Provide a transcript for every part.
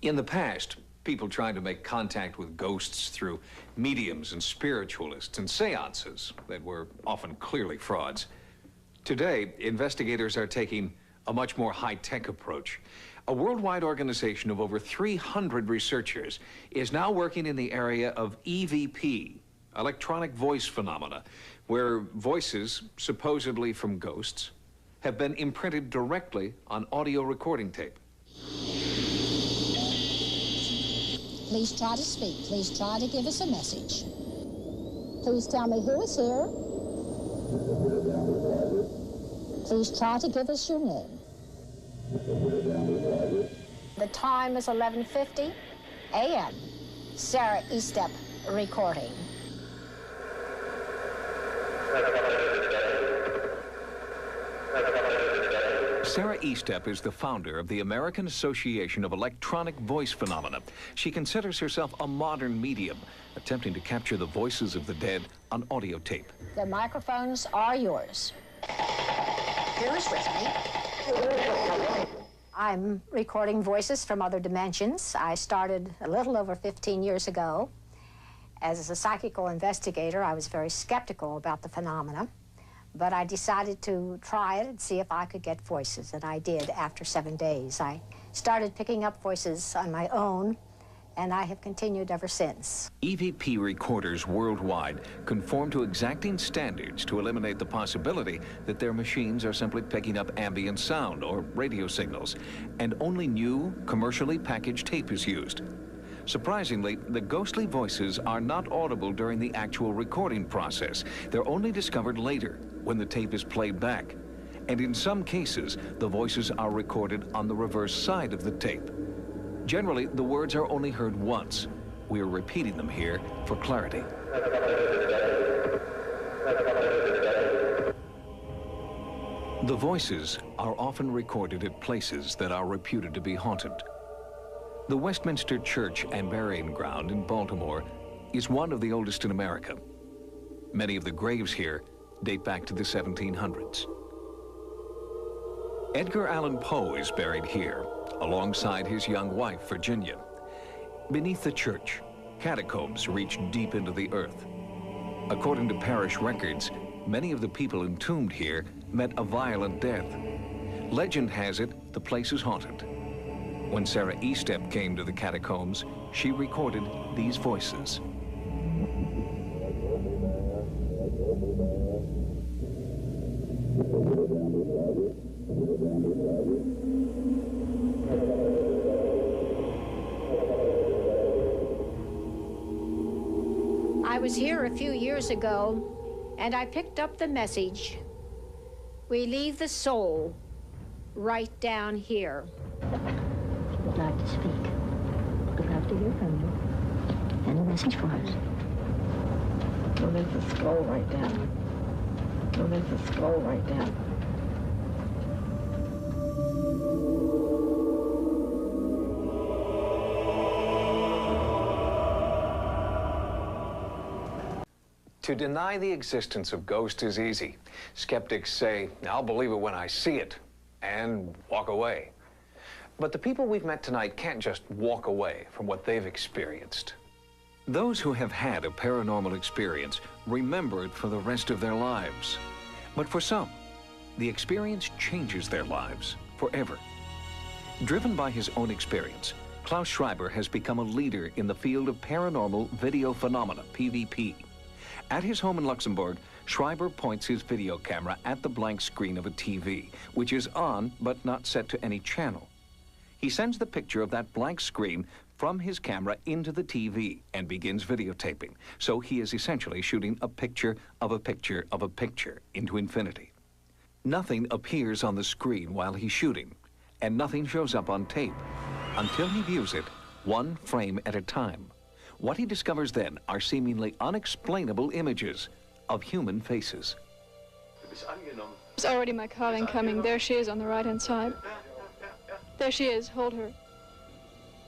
In the past, people tried to make contact with ghosts through mediums and spiritualists and seances that were often clearly frauds. Today, investigators are taking a much more high-tech approach. A worldwide organization of over 300 researchers is now working in the area of EVP, electronic voice phenomena, where voices, supposedly from ghosts, have been imprinted directly on audio recording tape. Please try to speak. Please try to give us a message. Please tell me who is here. Please try to give us your name. The time is 11:50 a.m. Sarah Estep recording. Sarah Estep is the founder of the American Association of Electronic Voice Phenomena. She considers herself a modern medium, attempting to capture the voices of the dead on audio tape. The microphones are yours. Who is with me? I'm recording voices from other dimensions. I started a little over 15 years ago. As a psychical investigator, I was very skeptical about the phenomena. But I decided to try it and see if I could get voices, and I did after 7 days. I started picking up voices on my own, and I have continued ever since. EVP recorders worldwide conform to exacting standards to eliminate the possibility that their machines are simply picking up ambient sound or radio signals, and only new, commercially packaged tape is used. Surprisingly, the ghostly voices are not audible during the actual recording process. They're only discovered later, when the tape is played back. And in some cases, the voices are recorded on the reverse side of the tape. Generally, the words are only heard once. We are repeating them here for clarity. The voices are often recorded at places that are reputed to be haunted. The Westminster Church and Burying Ground in Baltimore is one of the oldest in America. Many of the graves here date back to the 1700s. Edgar Allan Poe is buried here, alongside his young wife, Virginia. Beneath the church, catacombs reach deep into the earth. According to parish records, many of the people entombed here met a violent death. Legend has it the place is haunted. When Sarah Estep came to the catacombs, she recorded these voices. I was here a few years ago, and I picked up the message. We leave the soul right down here. Would like to speak. Would love to hear from you. Any message for us? Well, there's a skull right down. Well, there's a skull right down. To deny the existence of ghosts is easy. Skeptics say, "I'll believe it when I see it," and walk away. But the people we've met tonight can't just walk away from what they've experienced. Those who have had a paranormal experience remember it for the rest of their lives. But for some, the experience changes their lives forever. Driven by his own experience, Klaus Schreiber has become a leader in the field of paranormal video phenomena, PVP. At his home in Luxembourg, Schreiber points his video camera at the blank screen of a TV, which is on but not set to any channel. He sends the picture of that blank screen from his camera into the TV and begins videotaping. So he is essentially shooting a picture of a picture of a picture into infinity. Nothing appears on the screen while he's shooting, and nothing shows up on tape until he views it one frame at a time. What he discovers then are seemingly unexplainable images of human faces. There's already my car incoming. There she is on the right-hand side. There she is. Hold her.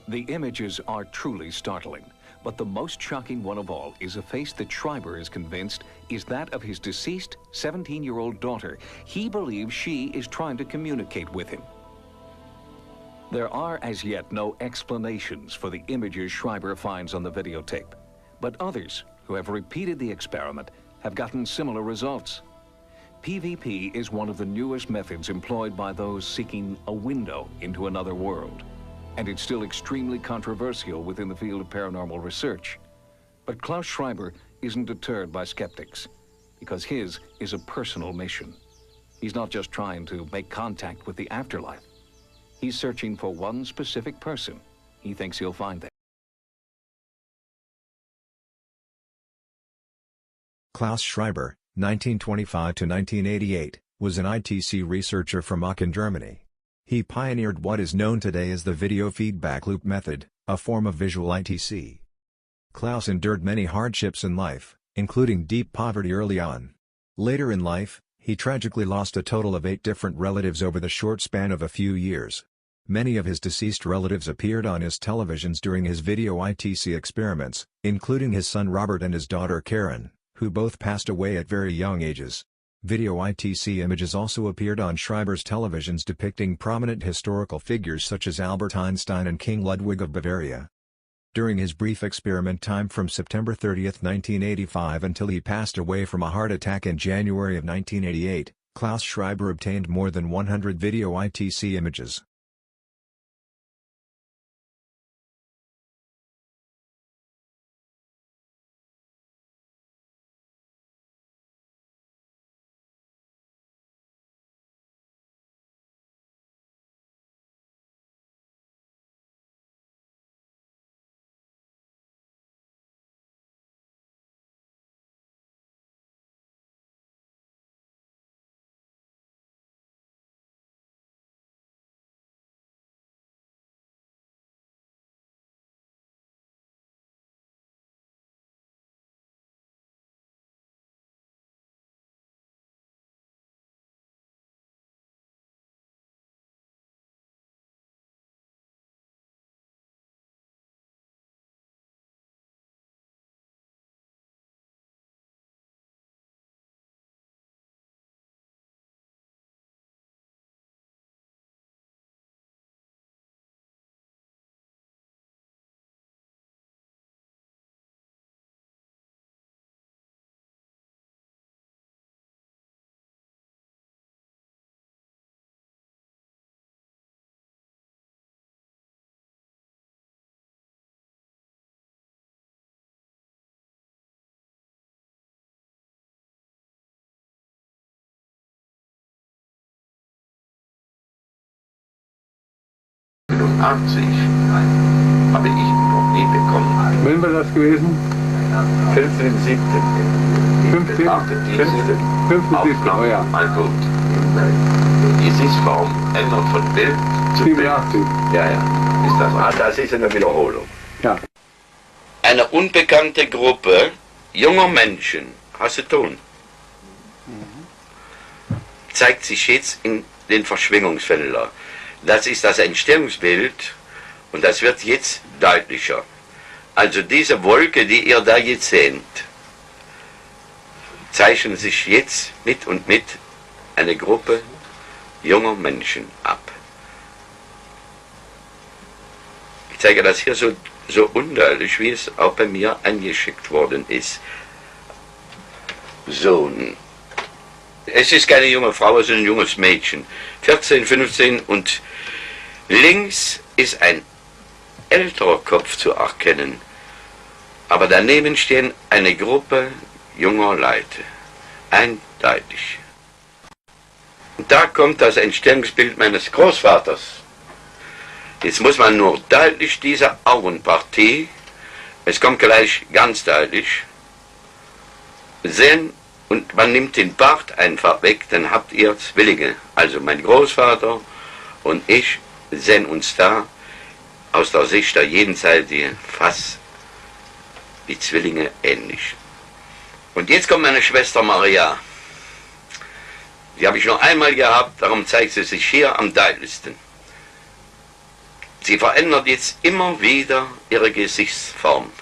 The images are truly startling, but the most shocking one of all is a face that Schreiber is convinced is that of his deceased 17-year-old daughter. He believes she is trying to communicate with him. There are as yet no explanations for the images Schreiber finds on the videotape, but others who have repeated the experiment have gotten similar results. PVP is one of the newest methods employed by those seeking a window into another world, and it's still extremely controversial within the field of paranormal research. But Klaus Schreiber isn't deterred by skeptics, because his is a personal mission. He's not just trying to make contact with the afterlife. He's searching for one specific person he thinks he'll find there. Klaus Schreiber, 1925 to 1988, was an ITC researcher from Aachen, Germany. He pioneered what is known today as the video feedback loop method, a form of visual ITC. Klaus endured many hardships in life, including deep poverty early on. Later in life, he tragically lost a total of 8 different relatives over the short span of a few years. Many of his deceased relatives appeared on his televisions during his video ITC experiments, including his son Robert and his daughter Karen, who both passed away at very young ages. Video ITC images also appeared on Schreiber's televisions depicting prominent historical figures such as Albert Einstein and King Ludwig of Bavaria. During his brief experiment time from September 30, 1985 until he passed away from a heart attack in January of 1988, Klaus Schreiber obtained more than 100 video ITC images. Habe ich noch nie bekommen. Wann war das gewesen? 15.7. 15. Oh ja. Also, es ist verändert von Bild zu Bild. 87. Ja, ja. Ist das, das ist eine Wiederholung. Ja. Eine unbekannte Gruppe junger Menschen, hast du Ton, zeigt sich jetzt in den Verschwingungsfeldern. Das ist das Entstehungsbild und das wird jetzt deutlicher. Also diese Wolke, die ihr da jetzt seht, zeichnen sich jetzt mit und mit eine Gruppe junger Menschen ab. Ich zeige das hier so undeutlich, wie es auch bei mir angeschickt worden ist. So, es ist keine junge Frau, es ist ein junges Mädchen, 14, 15 und links ist ein älterer Kopf zu erkennen, aber daneben stehen eine Gruppe junger Leute, eindeutig. Und da kommt das Entstehungsbild meines Großvaters. Jetzt muss man nur deutlich diese Augenpartie, es kommt gleich ganz deutlich, sehen und man nimmt den Bart einfach weg, dann habt ihr Zwillinge. Also mein Großvater und ich sehen uns da aus der Sicht der Jenseitigen fast wie Zwillinge ähnlich. Und jetzt kommt meine Schwester Maria. Die habe ich noch einmal gehabt, darum zeigt sie sich hier am deutlichsten. Sie verändert jetzt immer wieder ihre Gesichtsform.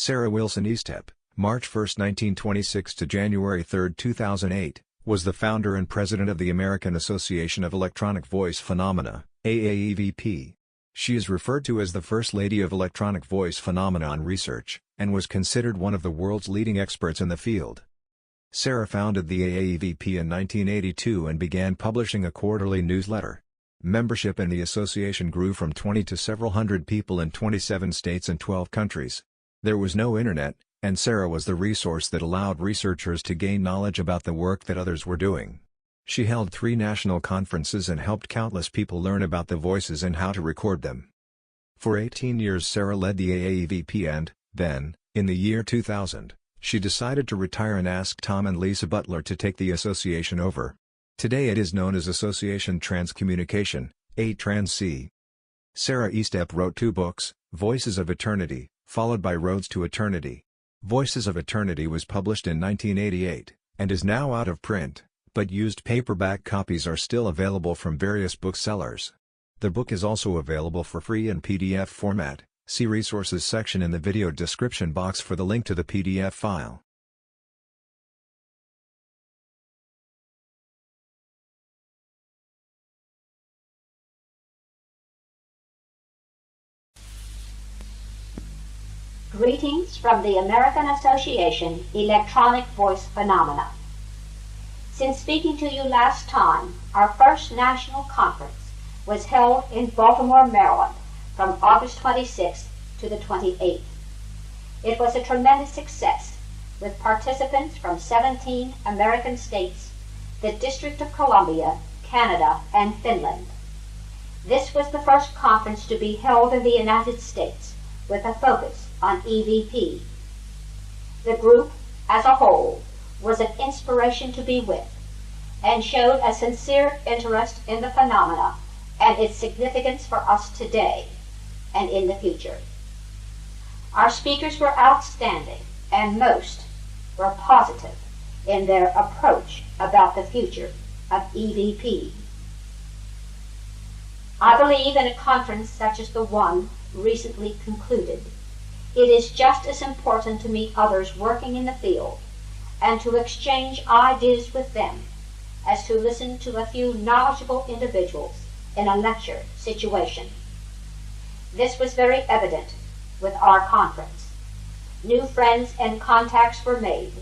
Sarah Wilson Estep, March 1, 1926 to January 3, 2008, was the founder and president of the American Association of Electronic Voice Phenomena, AAEVP. She is referred to as the First Lady of Electronic Voice Phenomenon Research, and was considered one of the world's leading experts in the field. Sarah founded the AAEVP in 1982 and began publishing a quarterly newsletter. Membership in the association grew from 20 to several hundred people in 27 states and 12 countries. There was no internet, and Sarah was the resource that allowed researchers to gain knowledge about the work that others were doing. She held 3 national conferences and helped countless people learn about the voices and how to record them. For 18 years Sarah led the AAEVP and, then, in the year 2000, she decided to retire and asked Tom and Lisa Butler to take the association over. Today it is known as Association Transcommunication, A-Trans-C. Sarah Estep wrote 2 books, Voices of Eternity, followed by Roads to Eternity. Voices of Eternity was published in 1988, and is now out of print, but used paperback copies are still available from various booksellers. The book is also available for free in PDF format. See Resources section in the video description box for the link to the PDF file. Greetings from the American Association Electronic Voice Phenomena. Since speaking to you last time, our first national conference was held in Baltimore, Maryland, from August 26th to the 28th. It was a tremendous success, with participants from 17 American states, the District of Columbia, Canada, and Finland. This was the first conference to be held in the United States, with a focus on EVP. The group, as a whole, was an inspiration to be with, and showed a sincere interest in the phenomena and its significance for us today and in the future. Our speakers were outstanding, and most were positive in their approach about the future of EVP. I believe in a conference such as the one recently concluded, it is just as important to meet others working in the field and to exchange ideas with them as to listen to a few knowledgeable individuals in a lecture situation. This was very evident with our conference. New friends and contacts were made.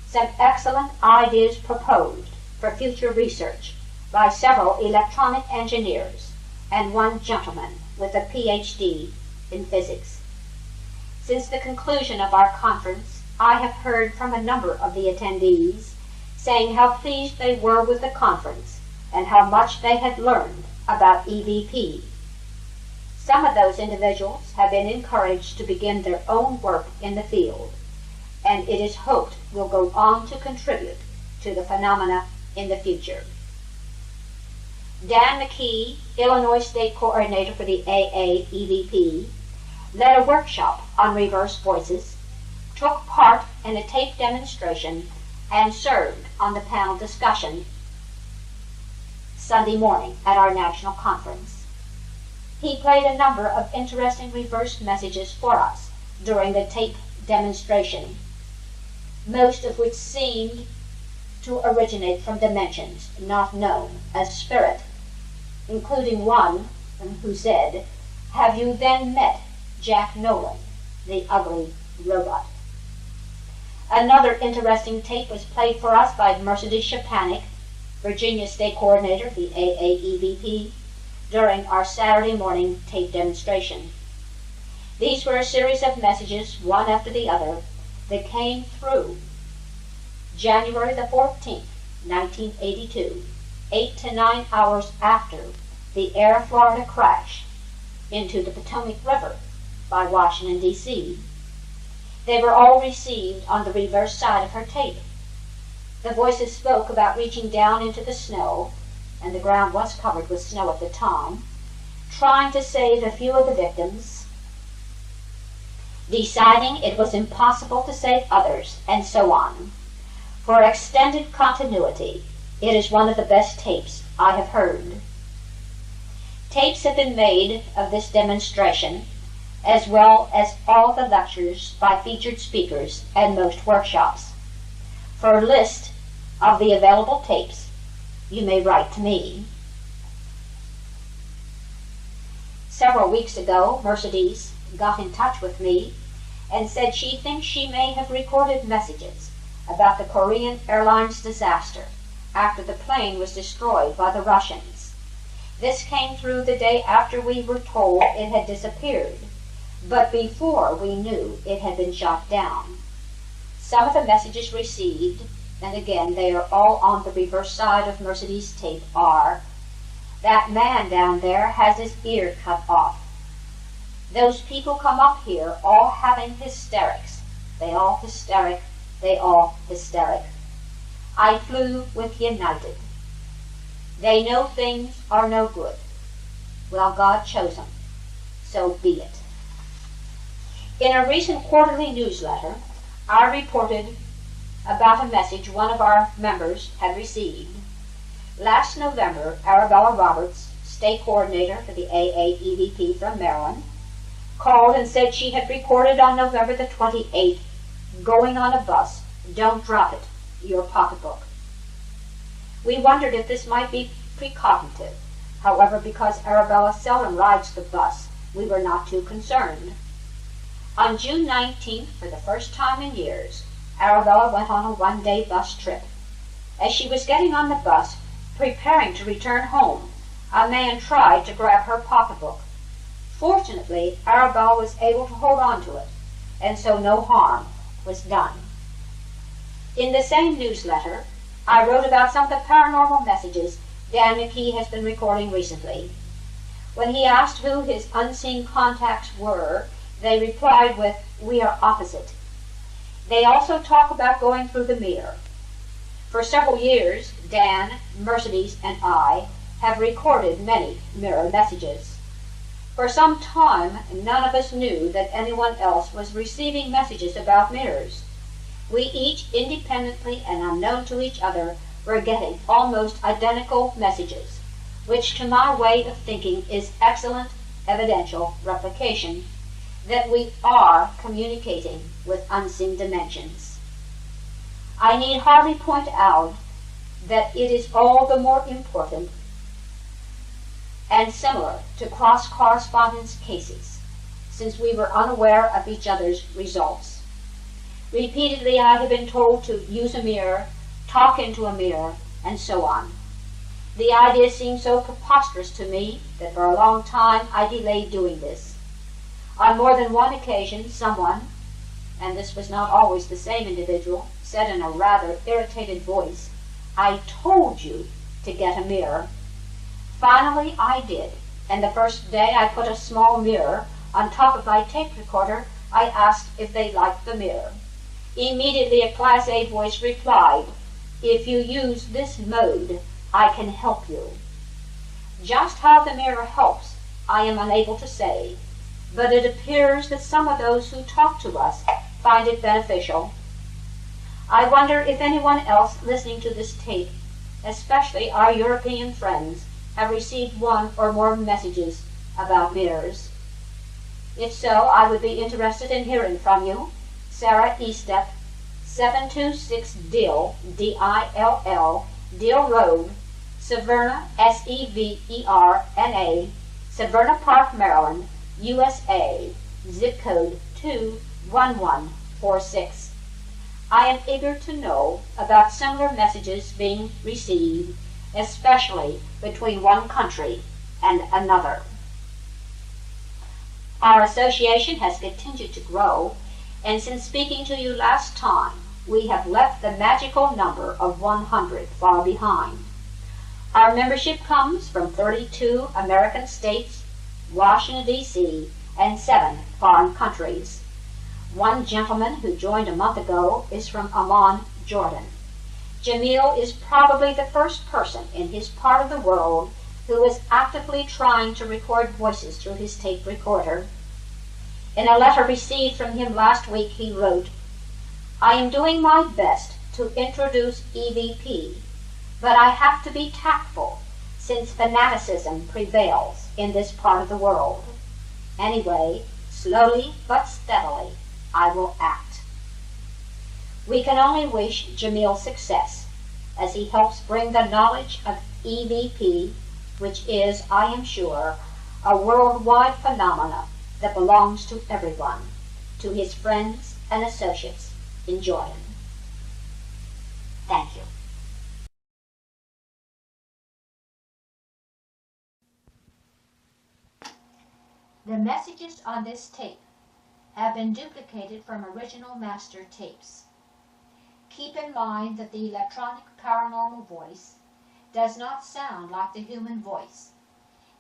Some excellent ideas proposed for future research by several electronic engineers and one gentleman with a PhD in physics. Since the conclusion of our conference, I have heard from a number of the attendees saying how pleased they were with the conference and how much they had learned about EVP. Some of those individuals have been encouraged to begin their own work in the field, and it is hoped will go on to contribute to the phenomena in the future. Dan McKee, Illinois State Coordinator for the AAEVP, led a workshop on reverse voices, took part in a tape demonstration, and served on the panel discussion Sunday morning at our national conference. He played a number of interesting reverse messages for us during the tape demonstration, most of which seemed to originate from dimensions not known as spirit, including one who said, "Have you then met Jack Nolan, the ugly robot?" Another interesting tape was played for us by Mercedes Shapanik, Virginia State Coordinator of the AAEVP, during our Saturday morning tape demonstration. These were a series of messages, one after the other, that came through January the 14th, 1982, 8 to 9 hours after the Air Florida crash into the Potomac River by Washington, D.C. They were all received on the reverse side of her tape. The voices spoke about reaching down into the snow, and the ground was covered with snow at the time, trying to save a few of the victims, deciding it was impossible to save others, and so on. For extended continuity, it is one of the best tapes I have heard. Tapes have been made of this demonstration as well as all the lectures by featured speakers and most workshops. For a list of the available tapes, you may write to me. Several weeks ago, Mercedes got in touch with me and said she thinks she may have recorded messages about the Korean Airlines disaster after the plane was destroyed by the Russians. This came through the day after we were told it had disappeared, but before we knew it had been shot down. Some of the messages received, and again they are all on the reverse side of Mercedes' tape, are: that man down there has his ear cut off. Those people come up here all having hysterics. They all hysteric, they all hysteric. I flew with United. They know things are no good. Well, God chose them, so be it. In a recent quarterly newsletter, I reported about a message one of our members had received. Last November, Arabella Roberts, state coordinator for the AA EVP from Maryland, called and said she had recorded on November the 28th, going on a bus, don't drop it, your pocketbook. We wondered if this might be precognitive. However, because Arabella seldom rides the bus, we were not too concerned. On June 19th, for the first time in years, Arabella went on a one-day bus trip. As she was getting on the bus, preparing to return home, a man tried to grab her pocketbook. Fortunately, Arabella was able to hold on to it, and so no harm was done. In the same newsletter, I wrote about some of the paranormal messages Dan McKee has been recording recently. When he asked who his unseen contacts were, they replied with, "We are opposite." They also talk about going through the mirror. For several years, Dan, Mercedes, and I have recorded many mirror messages. For some time, none of us knew that anyone else was receiving messages about mirrors. We each, independently and unknown to each other, were getting almost identical messages, which to my way of thinking is excellent evidential replication that we are communicating with unseen dimensions. I need hardly point out that it is all the more important and similar to cross-correspondence cases, since we were unaware of each other's results. Repeatedly I have been told to use a mirror, talk into a mirror, and so on. The idea seemed so preposterous to me that for a long time I delayed doing this. On more than one occasion, someone, and this was not always the same individual, said in a rather irritated voice, "I told you to get a mirror." Finally I did, and the first day I put a small mirror on top of my tape recorder, I asked if they liked the mirror. Immediately a Class A voice replied, "If you use this mode, I can help you." Just how the mirror helps, I am unable to say, but it appears that some of those who talk to us find it beneficial. I wonder if anyone else listening to this tape, especially our European friends, have received one or more messages about mirrors. If so, I would be interested in hearing from you. Sarah Estep, 726 Dill, D-I-L-L, Dill Road, Severna, S-E-V-E-R-N-A, Severna Park, Maryland, USA, zip code 21146. I am eager to know about similar messages being received, especially between one country and another. Our association has continued to grow, and since speaking to you last time, we have left the magical number of 100 far behind. Our membership comes from 32 American states, Washington, D.C., and 7 foreign countries. One gentleman who joined a month ago is from Amman, Jordan. Jamil is probably the first person in his part of the world who is actively trying to record voices through his tape recorder. In a letter received from him last week, he wrote, "I am doing my best to introduce EVP, but I have to be tactful since fanaticism prevails in this part of the world. Anyway, Slowly but steadily, I will act. We can only wish Jamil success as he helps bring the knowledge of EVP, which is, I am sure, a worldwide phenomenon that belongs to everyone, to his friends and associates. Enjoy him. Thank you. The messages on this tape have been duplicated from original master tapes. Keep in mind that the electronic paranormal voice does not sound like the human voice.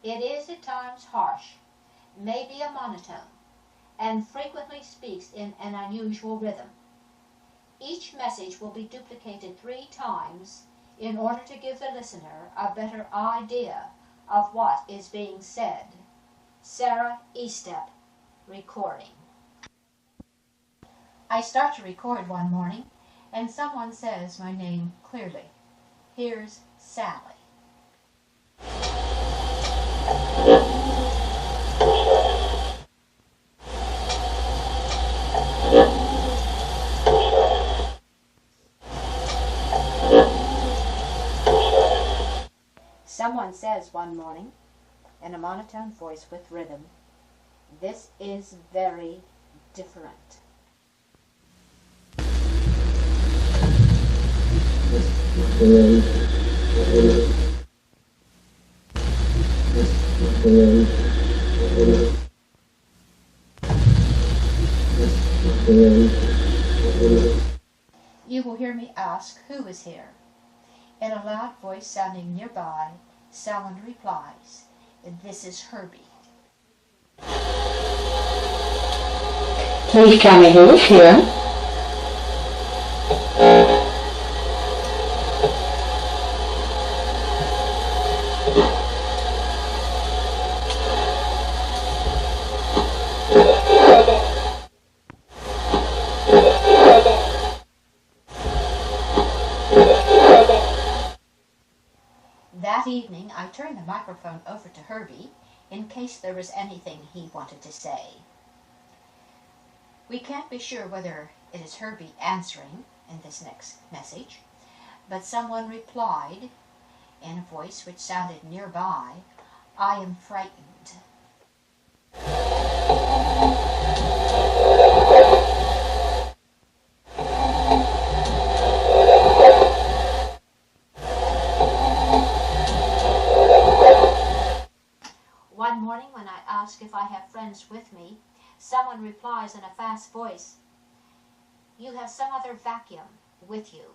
It is at times harsh, may be a monotone, and frequently speaks in an unusual rhythm. Each message will be duplicated 3 times in order to give the listener a better idea of what is being said. Sarah Estep, recording. I start to record one morning, and someone says my name clearly. Here's Sally. Someone says one morning, in a monotone voice with rhythm, "This is very different." You will hear me ask, "Who is here?" In a loud voice sounding nearby, someone replies, "This is Herbie." Please tell me who is here. That evening, I turned the microphone over to Herbie in case there was anything he wanted to say. We can't be sure whether it is Herbie answering in this next message, but someone replied in a voice which sounded nearby, "I am frightened." One morning when I ask if I have friends with me, someone replies in a fast voice, "You have some other vacuum with you."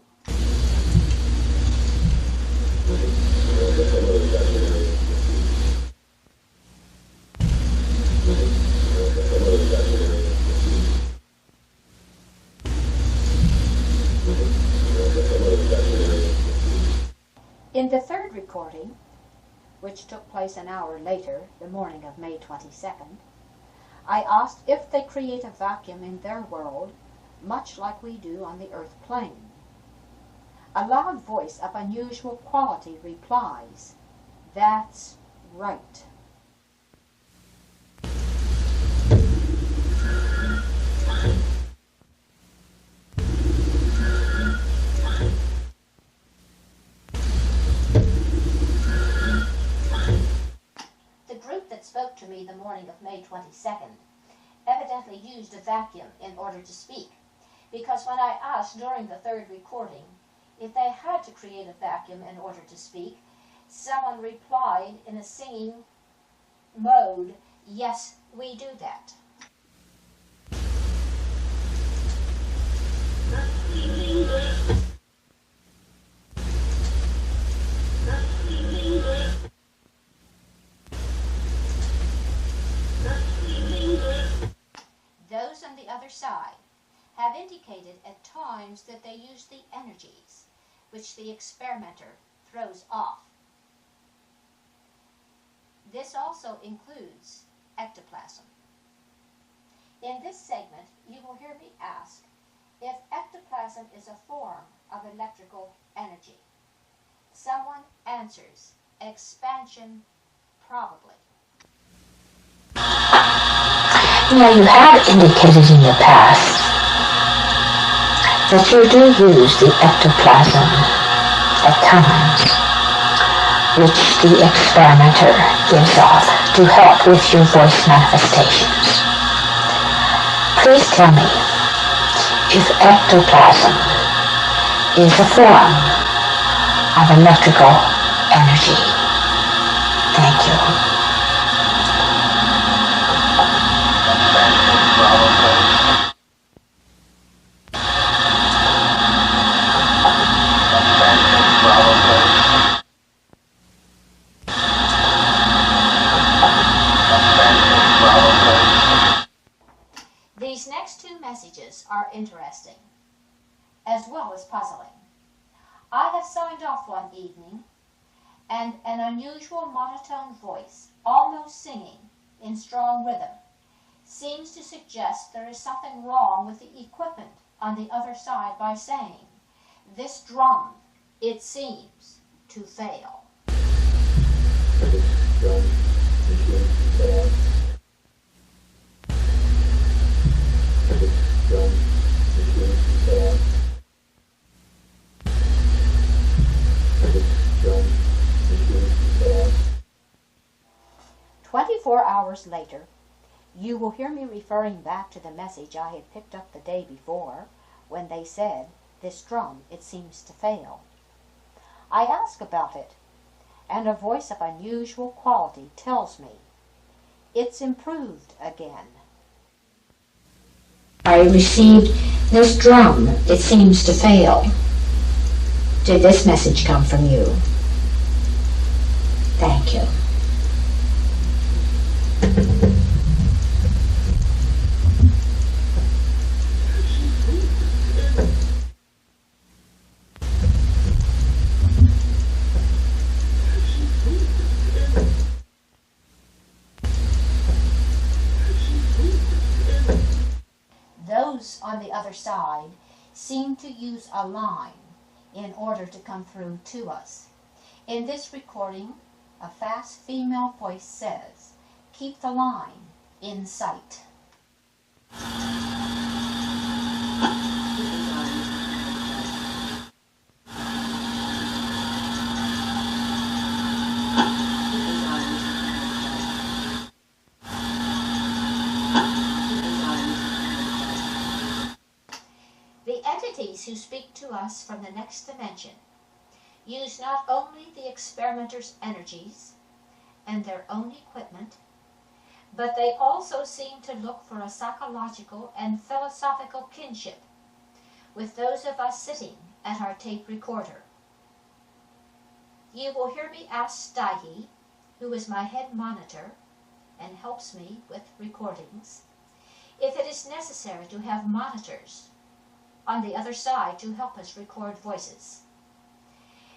In the third recording, which took place an hour later, the morning of May 22nd, I asked if they create a vacuum in their world, much like we do on the earth plane. A loud voice of unusual quality replies, "That's right." The group that spoke to me the morning of May 22nd evidently used a vacuum in order to speak, because when I asked during the third recording if they had to create a vacuum in order to speak, someone replied in a singing mode, "Yes, we do that." Those on the other side have indicated at times that they use the energies which the experimenter throws off. This also includes ectoplasm. In this segment, you will hear me ask if ectoplasm is a form of electrical energy. Someone answers, "Expansion, probably." Now, you have indicated in the past that you do use the ectoplasm at times, which the experimenter gives off to help with your voice manifestations. Please tell me if ectoplasm is a form of electrical energy. Thank you. These next two messages are interesting, as well as puzzling. I have signed off one evening, and an unusual monotone voice, almost singing in strong rhythm, seems to suggest there is something wrong with the equipment on the other side by saying, "This drum, it seems to fail." Hours later, you will hear me referring back to the message I had picked up the day before when they said, "This drum, it seems to fail." I ask about it, and a voice of unusual quality tells me it's improved again. I received "This drum, it seems to fail." Did this message come from you? Thank you. Those on the other side seem to use a line in order to come through to us. In this recording, a fast female voice says, "Keep the line in sight." The entities who speak to us from the next dimension use not only the experimenter's energies and their own equipment, but they also seem to look for a psychological and philosophical kinship with those of us sitting at our tape recorder. You will hear me ask Steihe, who is my head monitor and helps me with recordings, if it is necessary to have monitors on the other side to help us record voices.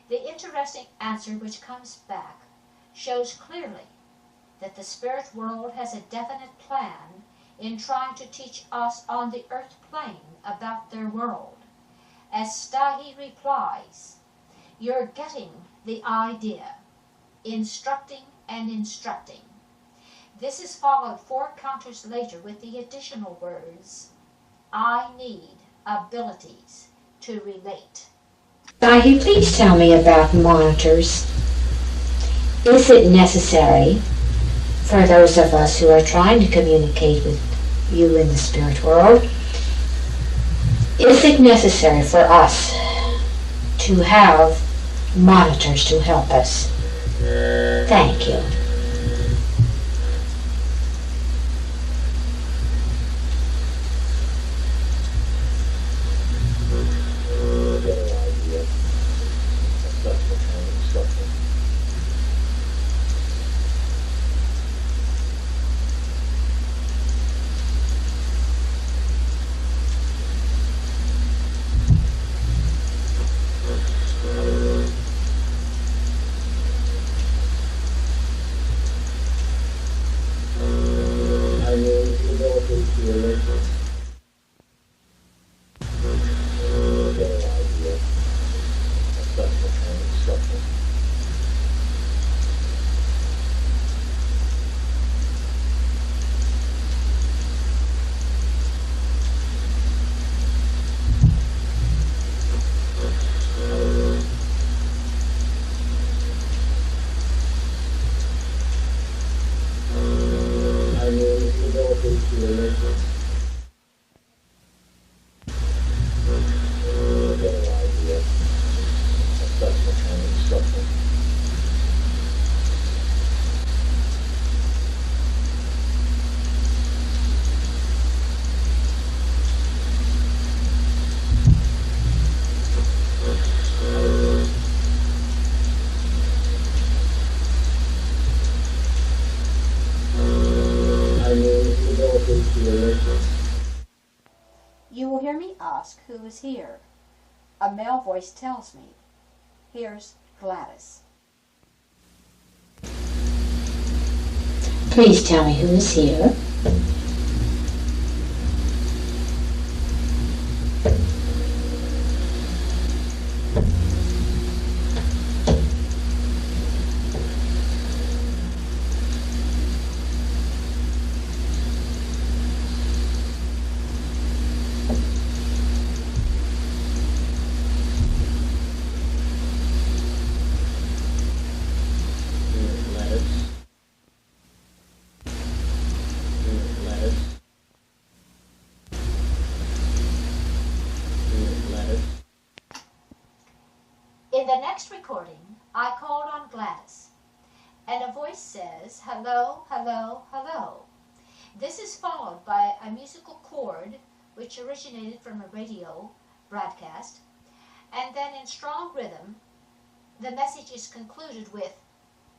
The interesting answer which comes back shows clearly that the spirit world has a definite plan in trying to teach us on the earth plane about their world. As Steihe replies, "You're getting the idea, instructing and instructing." This is followed 4 counters later with the additional words, "I need abilities to relate." Steihe, please tell me about monitors. Is it necessary for those of us who are trying to communicate with you in the spirit world, is it necessary for us to have monitors to help us? Thank you. ask who is here. A male voice tells me, "Here's Gladys." Please tell me who is here. In the next recording, I called on Gladys, and a voice says, "Hello, hello, hello." This is followed by a musical chord which originated from a radio broadcast, and then in strong rhythm, the message is concluded with,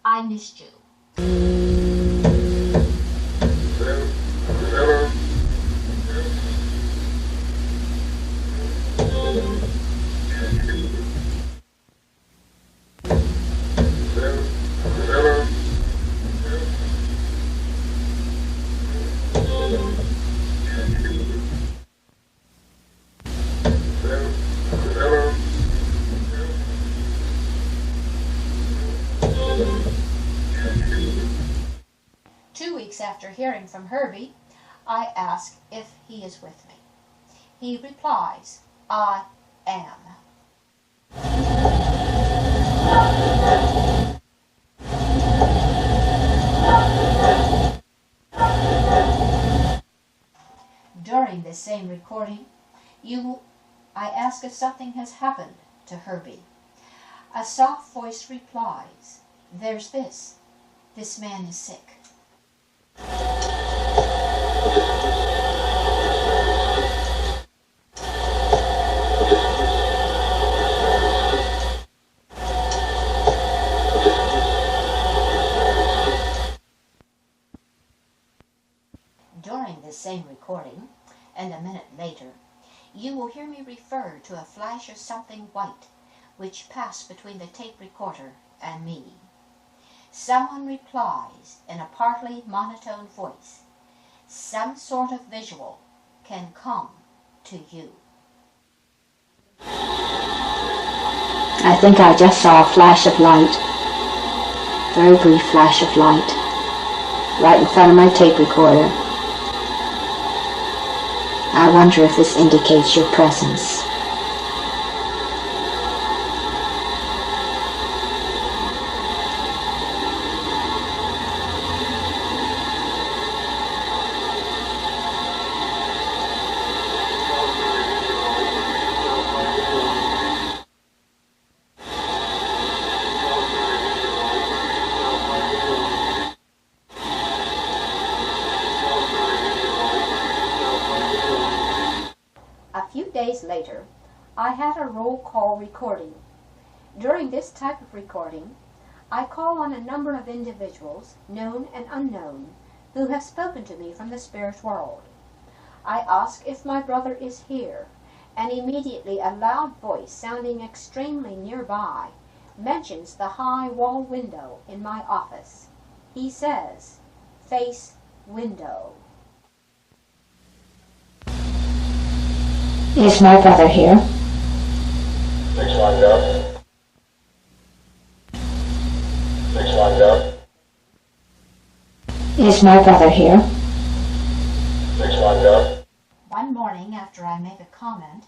"I missed you." After hearing from Herbie, I ask if he is with me. He replies, "I am." During this same recording, I ask if something has happened to Herbie. A soft voice replies, "There's this. This man is sick." During this same recording, and a minute later, you will hear me refer to a flash of something white which passed between the tape recorder and me. Someone replies in a partly monotone voice, "Some sort of visual can come to you." I think I just saw a flash of light, very brief flash of light, right in front of my tape recorder. I wonder if this indicates your presence. Days later, I had a roll call recording. During this type of recording, I call on a number of individuals, known and unknown, who have spoken to me from the spirit world. I ask if my brother is here, and immediately a loud voice sounding extremely nearby mentions the high wall window in my office. He says, "Face window." Is my brother here? Next line down. Next line down. Is my brother here? Next line down. One morning, after I make a comment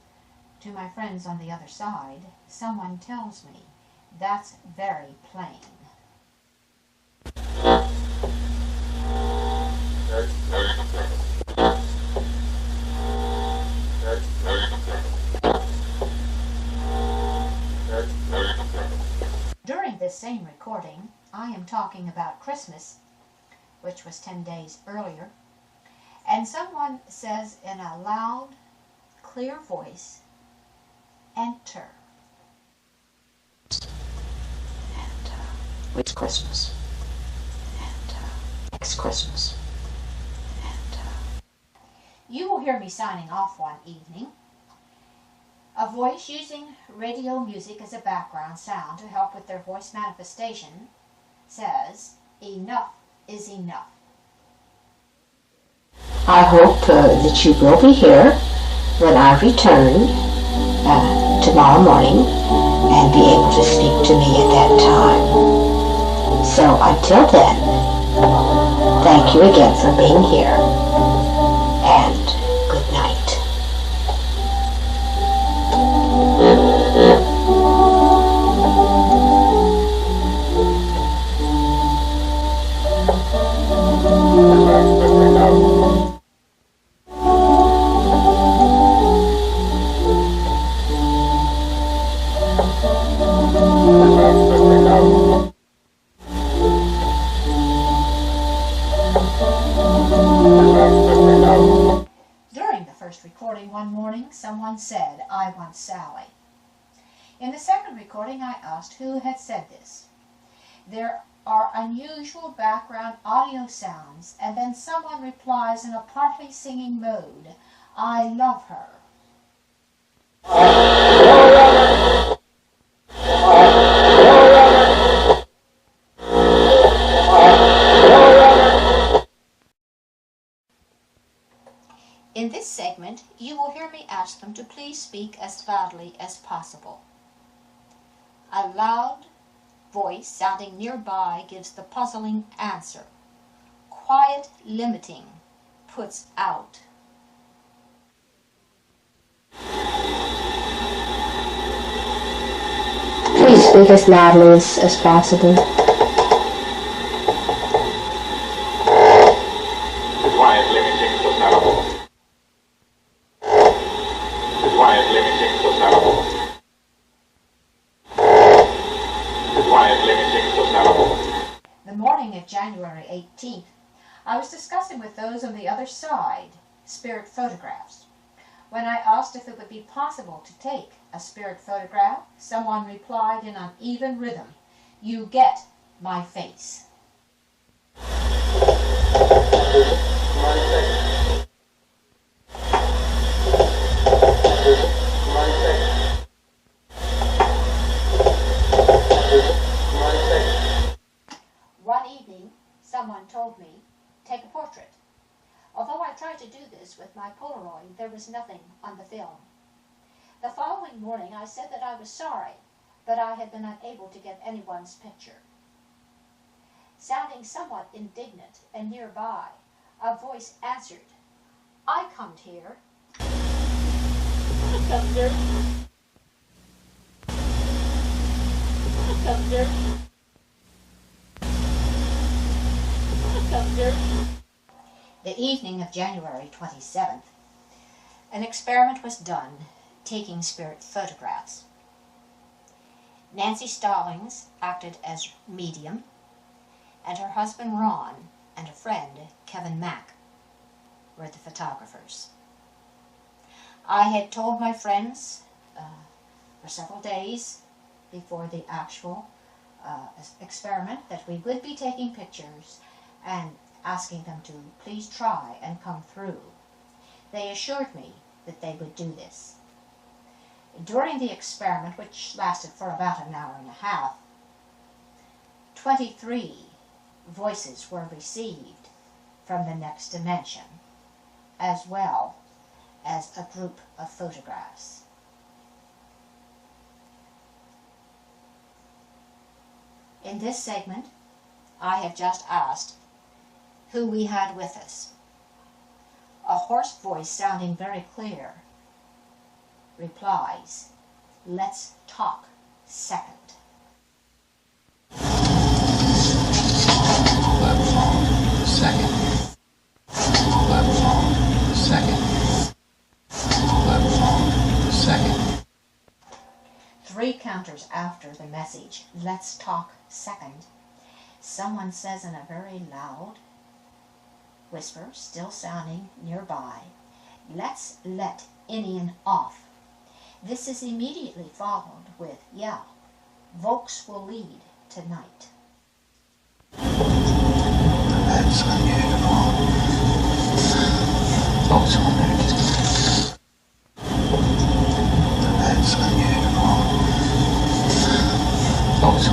to my friends on the other side, someone tells me, "That's very plain." During this same recording, I am talking about Christmas, which was 10 days earlier, and someone says in a loud, clear voice, "Enter." And which Christmas? And next Christmas. And You will hear me signing off one evening, A voice using radio music as a background sound to help with their voice manifestation says, "Enough is enough." I hope that you will be here when I return tomorrow morning and be able to speak to me at that time. So until then, thank you again for being here, and good night. During the first recording one morning, someone said, "I want Sally." In the second recording, I asked who had said this. There are unusual background audio sounds, and then someone replies in a partly singing mode, "I love her." In this segment, you will hear me ask them to please speak as loudly as possible. A loud voice sounding nearby gives the puzzling answer. Quiet limiting puts out. Please speak as loudly as possible. Quiet limiting to syllable. Quiet limiting to syllable. Quiet limiting to syllable. The morning of January 18th, I was discussing with those on the other side spirit photographs. When I asked if it would be possible to take a spirit photograph, someone replied in an even rhythm, "You get my face." One evening, someone told me, "Take a portrait." Although I tried to do this with my Polaroid, there was nothing on the film. The following morning, I said that I was sorry, but I had been unable to get anyone's picture. Sounding somewhat indignant and nearby, a voice answered, "I come here." Come here. Come here. Come here. The evening of January 27th, an experiment was done taking spirit photographs. Nancy Stallings acted as medium, and her husband Ron and a friend, Kevin Mack, were the photographers. I had told my friends for several days before the actual experiment that we would be taking pictures and asking them to please try and come through. They assured me that they would do this. During the experiment, which lasted for about an hour and a half, 23 voices were received from the next dimension, as well as a group of photographs. In this segment, I have just asked who we had with us. A hoarse voice sounding very clear replies, "Let's talk second." Three counters after the message, "Let's talk second," someone says in a very loud whisper, still sounding nearby, "Let's let Indian off." This is immediately followed with, "Yeah, Volks will lead tonight." That's unusual. Volks will lead tonight. That's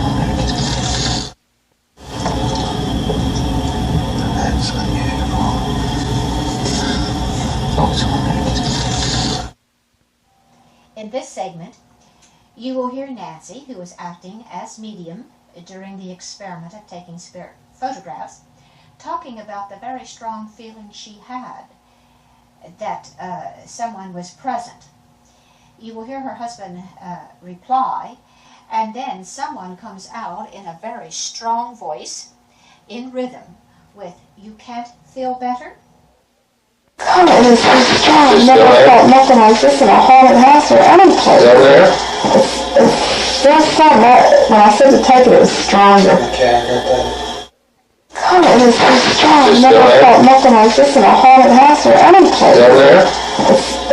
unusual. In this segment, you will hear Nancy, who is acting as medium during the experiment of taking spirit photographs, talking about the very strong feeling she had that someone was present. You will hear her husband reply, and then someone comes out in a very strong voice, in rhythm, with "You can't feel better?" Oh, it is so strong. Never felt nothing like this in a haunted house or any place. Still there? It's still something. When I said to take it, it was stronger. Okay, I got that. Oh, it is so strong. Never felt nothing like this in a haunted house or any place. Still there?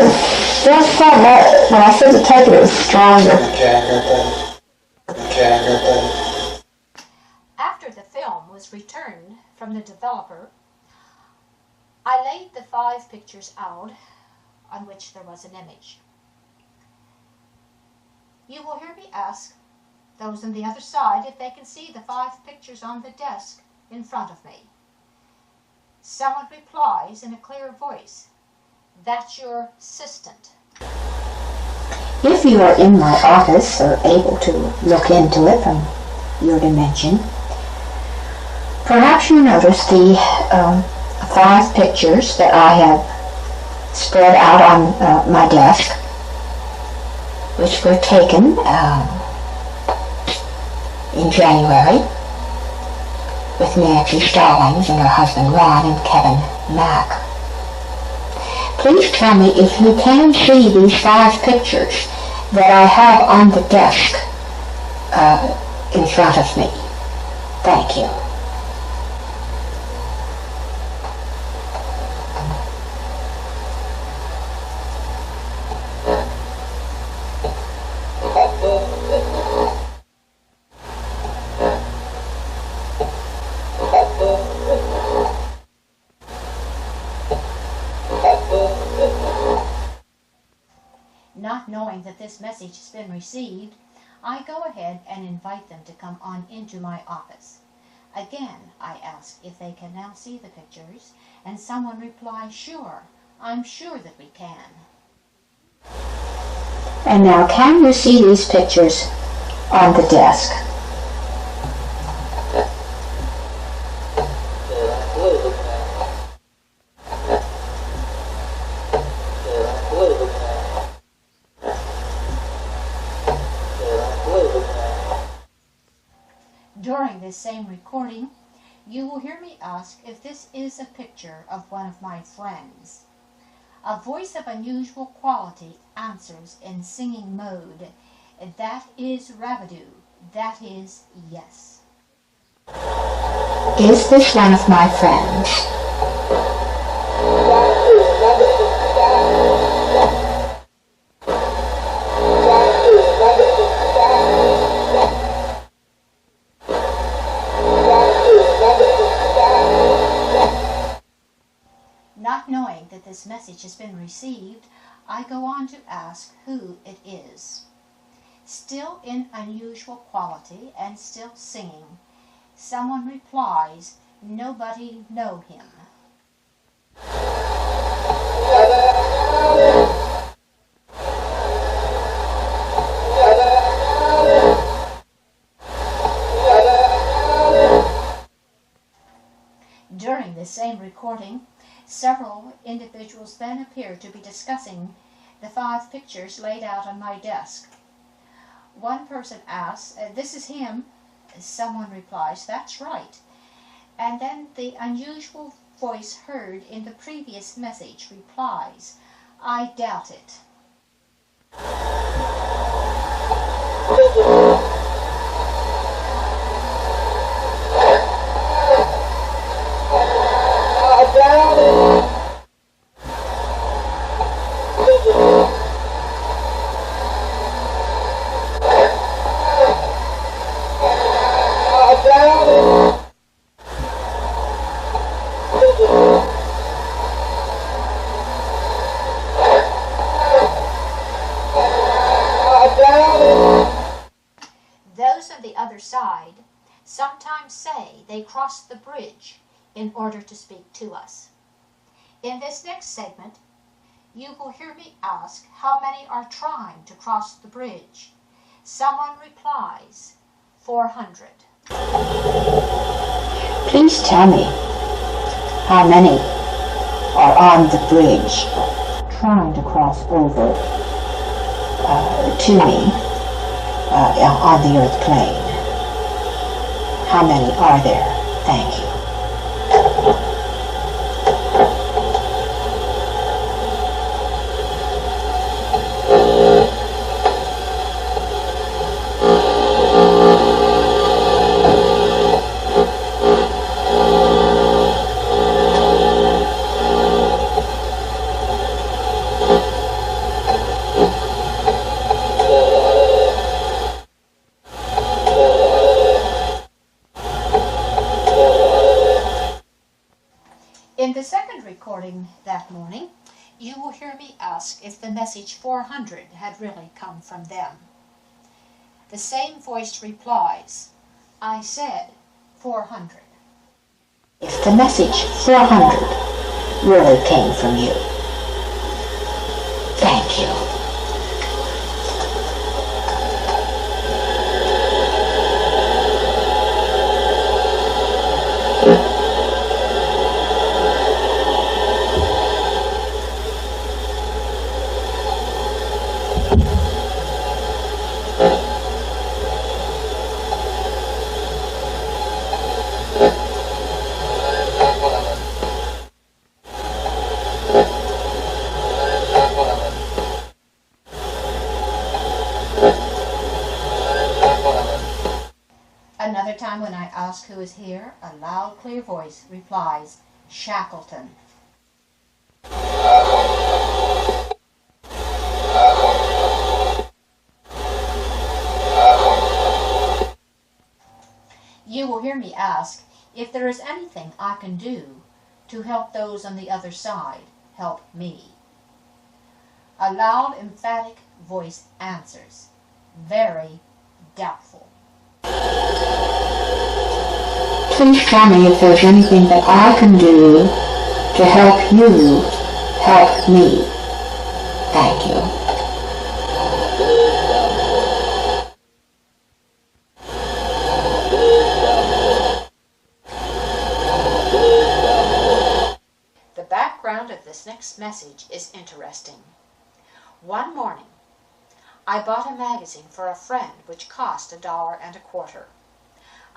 It's still something. When I said to take it, it was stronger. Okay, I got that. Okay, I got that. After the film was returned from the developer, I laid the 5 pictures out on which there was an image. You will hear me ask those on the other side if they can see the 5 pictures on the desk in front of me. Someone replies in a clear voice, "That's your assistant." If you are in my office or able to look into it from your dimension, perhaps you notice the 5 pictures that I have spread out on my desk, which were taken in January with Nancy Stallings and her husband Ron and Kevin Mack. Please tell me if you can see these 5 pictures that I have on the desk in front of me. Thank you. Not knowing that this message has been received, I go ahead and invite them to come on into my office. Again, I ask if they can now see the pictures, and someone replies, "Sure, I'm sure that we can." And now, can you see these pictures on the desk? During this same recording, you will hear me ask if this is a picture of one of my friends. A voice of unusual quality answers in singing mode, "That is Rabidoo, that is yes." Is this one of my friends? Not knowing that this message has been received, I go on to ask who it is. Still in unusual quality and still singing, someone replies, "Nobody know him." During the same recording, several individuals then appear to be discussing the 5 pictures laid out on my desk. One person asks, "This is him?" Someone replies, "That's right." And then the unusual voice heard in the previous message replies, "I doubt it." the other side sometimes say they crossed the bridge in order to speak to us. In this next segment, you will hear me ask how many are trying to cross the bridge. Someone replies, 400. Please tell me how many are on the bridge trying to cross over to me on the earth plane. How many are there? Thank you. In the second recording that morning, you will hear me ask if the message 400 had really come from them. The same voice replies, I said 400. If the message 400 really came from you, thank you. Another time when I ask who is here, a loud, clear voice replies, Shackleton. You will hear me ask if there is anything I can do to help those on the other side help me. A loud, emphatic voice answers, very doubtful. Please tell me if there's anything that I can do to help you help me. Thank you. The background of this next message is interesting. One morning, I bought a magazine for a friend which cost $1.25.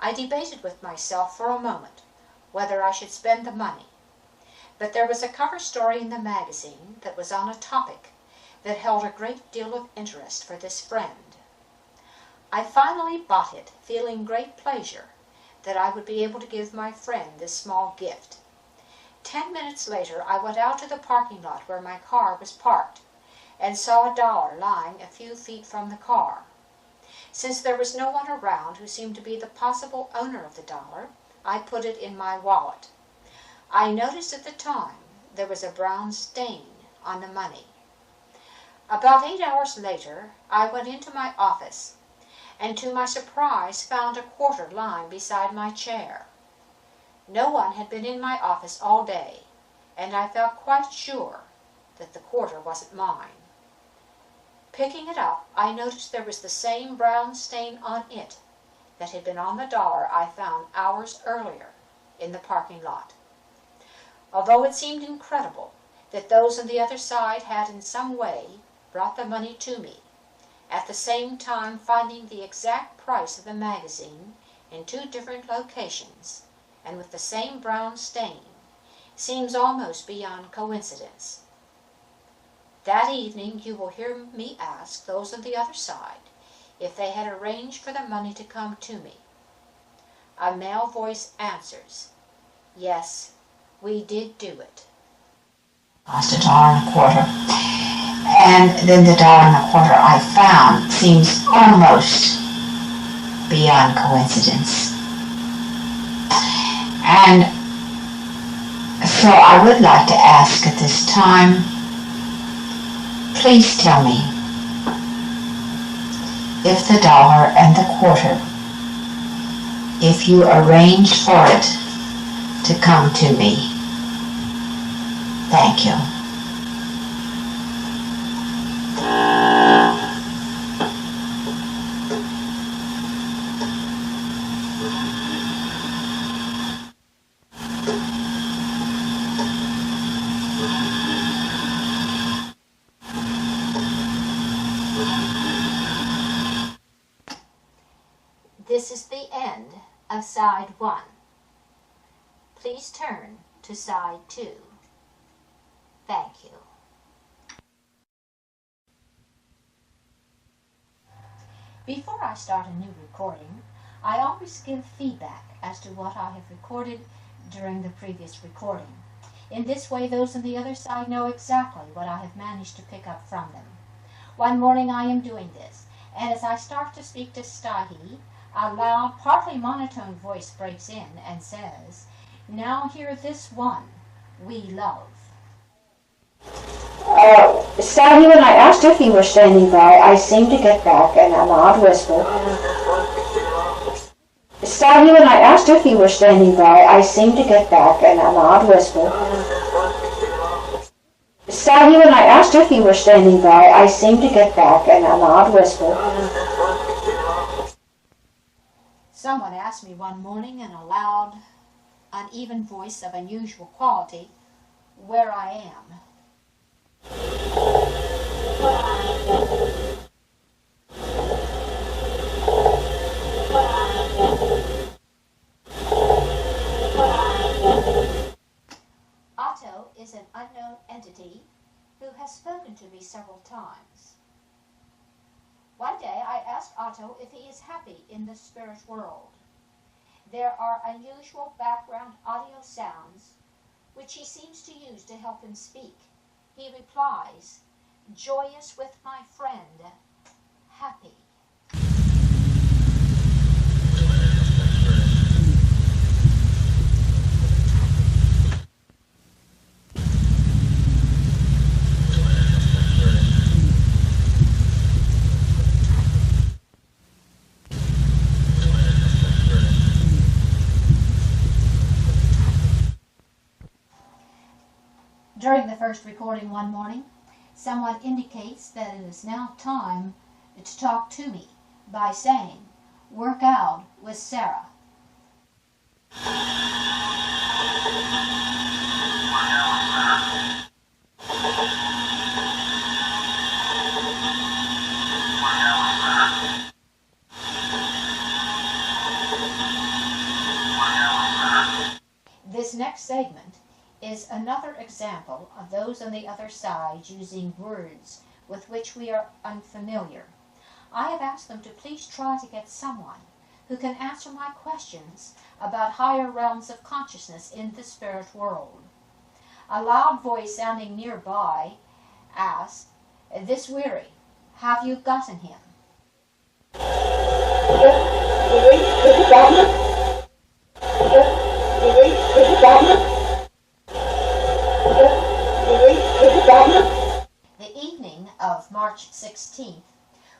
I debated with myself for a moment whether I should spend the money, but there was a cover story in the magazine that was on a topic that held a great deal of interest for this friend. I finally bought it, feeling great pleasure that I would be able to give my friend this small gift. 10 minutes later, I went out to the parking lot where my car was parked and saw $1 lying a few feet from the car. Since there was no one around who seemed to be the possible owner of the $1, I put it in my wallet. I noticed at the time there was a brown stain on the money. About 8 hours later, I went into my office and to my surprise found a quarter lying beside my chair. No one had been in my office all day, and I felt quite sure that the quarter wasn't mine. Picking it up, I noticed there was the same brown stain on it that had been on the $1 I found hours earlier in the parking lot. Although it seemed incredible that those on the other side had in some way brought the money to me, at the same time finding the exact price of the magazine in 2 different locations and with the same brown stain, seems almost beyond coincidence. That evening you will hear me ask those on the other side if they had arranged for the money to come to me. A male voice answers, yes, we did do it. Cost $1.25. And then the $1.25 I found seems almost beyond coincidence. And so I would like to ask at this time, please tell me if the $1.25 if you arrange for it to come to me. Thank you. This is the end of side 1. Please turn to side 2. Thank you. Before I start a new recording, I always give feedback as to what I have recorded during the previous recording. In this way, those on the other side know exactly what I have managed to pick up from them. One morning I am doing this, and as I start to speak to Stahi, a loud, partly monotone voice breaks in and says, "Now hear this one we love." Stahi, when I asked if he were standing by, I seemed to get back an odd whisper. Stahi, when I asked if he were standing by, I seemed to get back an odd whisper. Stahi, when I asked if he were standing by, I seemed to get back an odd whisper. Someone asked me one morning in a loud, uneven voice of unusual quality where I am. Otto is an unknown entity who has spoken to me several times. One day I asked Otto if he is happy in the spirit world. There are unusual background audio sounds which he seems to use to help him speak. He replies, "Joyous with my friend, happy." During the first recording one morning, someone indicates that it is now time to talk to me by saying, "Work out with Sarah." This next segment is another example of those on the other side using words with which we are unfamiliar. I have asked them to please try to get someone who can answer my questions about higher realms of consciousness in the spirit world. A loud voice sounding nearby asked, "This weary, have you gotten him?" The evening of March 16th,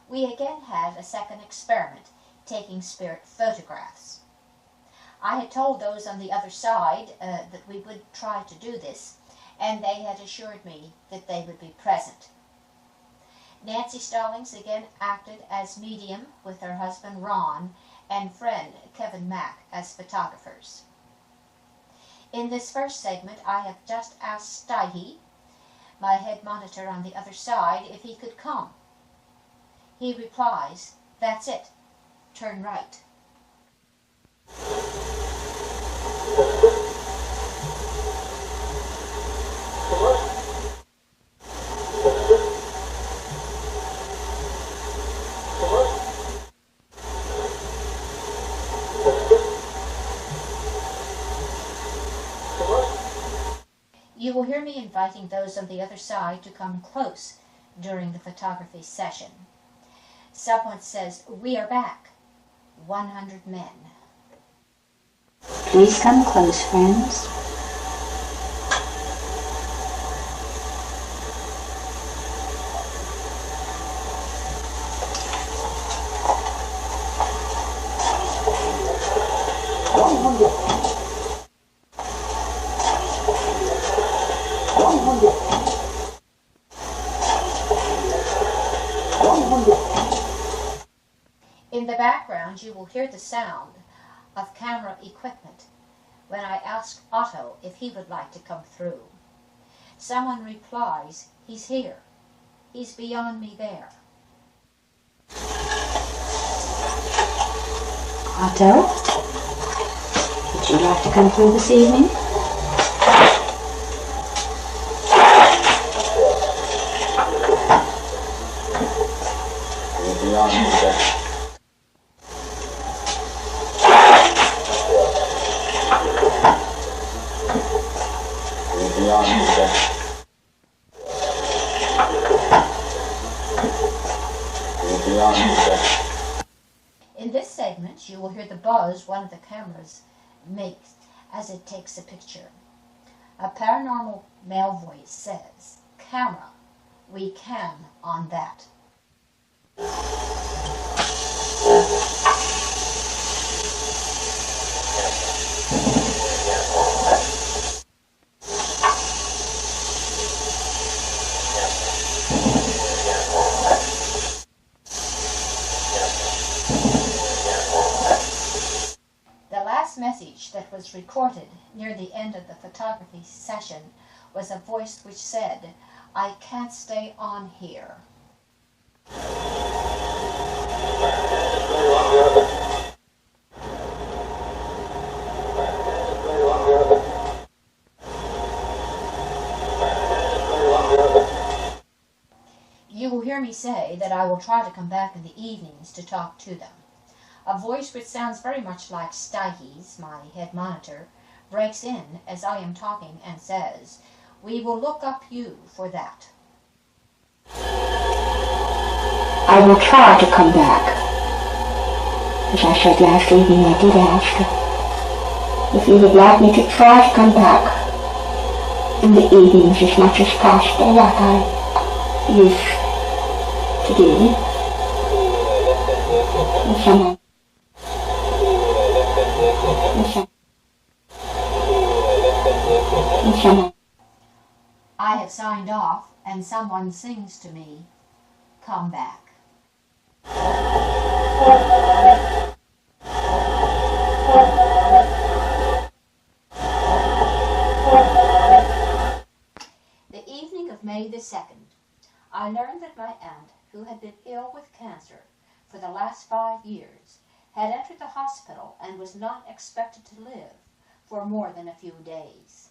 we again had a second experiment, taking spirit photographs. I had told those on the other side that we would try to do this, and they had assured me that they would be present. Nancy Stallings again acted as medium with her husband Ron and friend Kevin Mack as photographers. In this first segment, I have just asked Stahi, my head monitor on the other side, if he could come. He replies, "That's it. Turn right." You will hear me inviting those on the other side to come close during the photography session. Someone says, "We are back. 100 men." Please come close, friends. In the background, you will hear the sound of camera equipment when I ask Otto if he would like to come through. Someone replies, "He's here. He's beyond me there." Otto, would you like to come through this evening? In this segment, you will hear the buzz one of the cameras makes as it takes a picture. A paranormal male voice says, "Camera, we can on that." The last message that was recorded near the end of the photography session was a voice which said, "I can't stay on here." You will hear me say that I will try to come back in the evenings to talk to them. A voice which sounds very much like Steiges, my head monitor, breaks in as I am talking and says, "We will look up you for that." I will try to come back. As I said last evening, I did ask if you would like me to try to come back in the evenings as much as possible, like I used to do. I have signed off and someone sings to me, "Come back." The evening of May the 2nd, I learned that my aunt, who had been ill with cancer for the last 5 years, had entered the hospital and was not expected to live for more than a few days.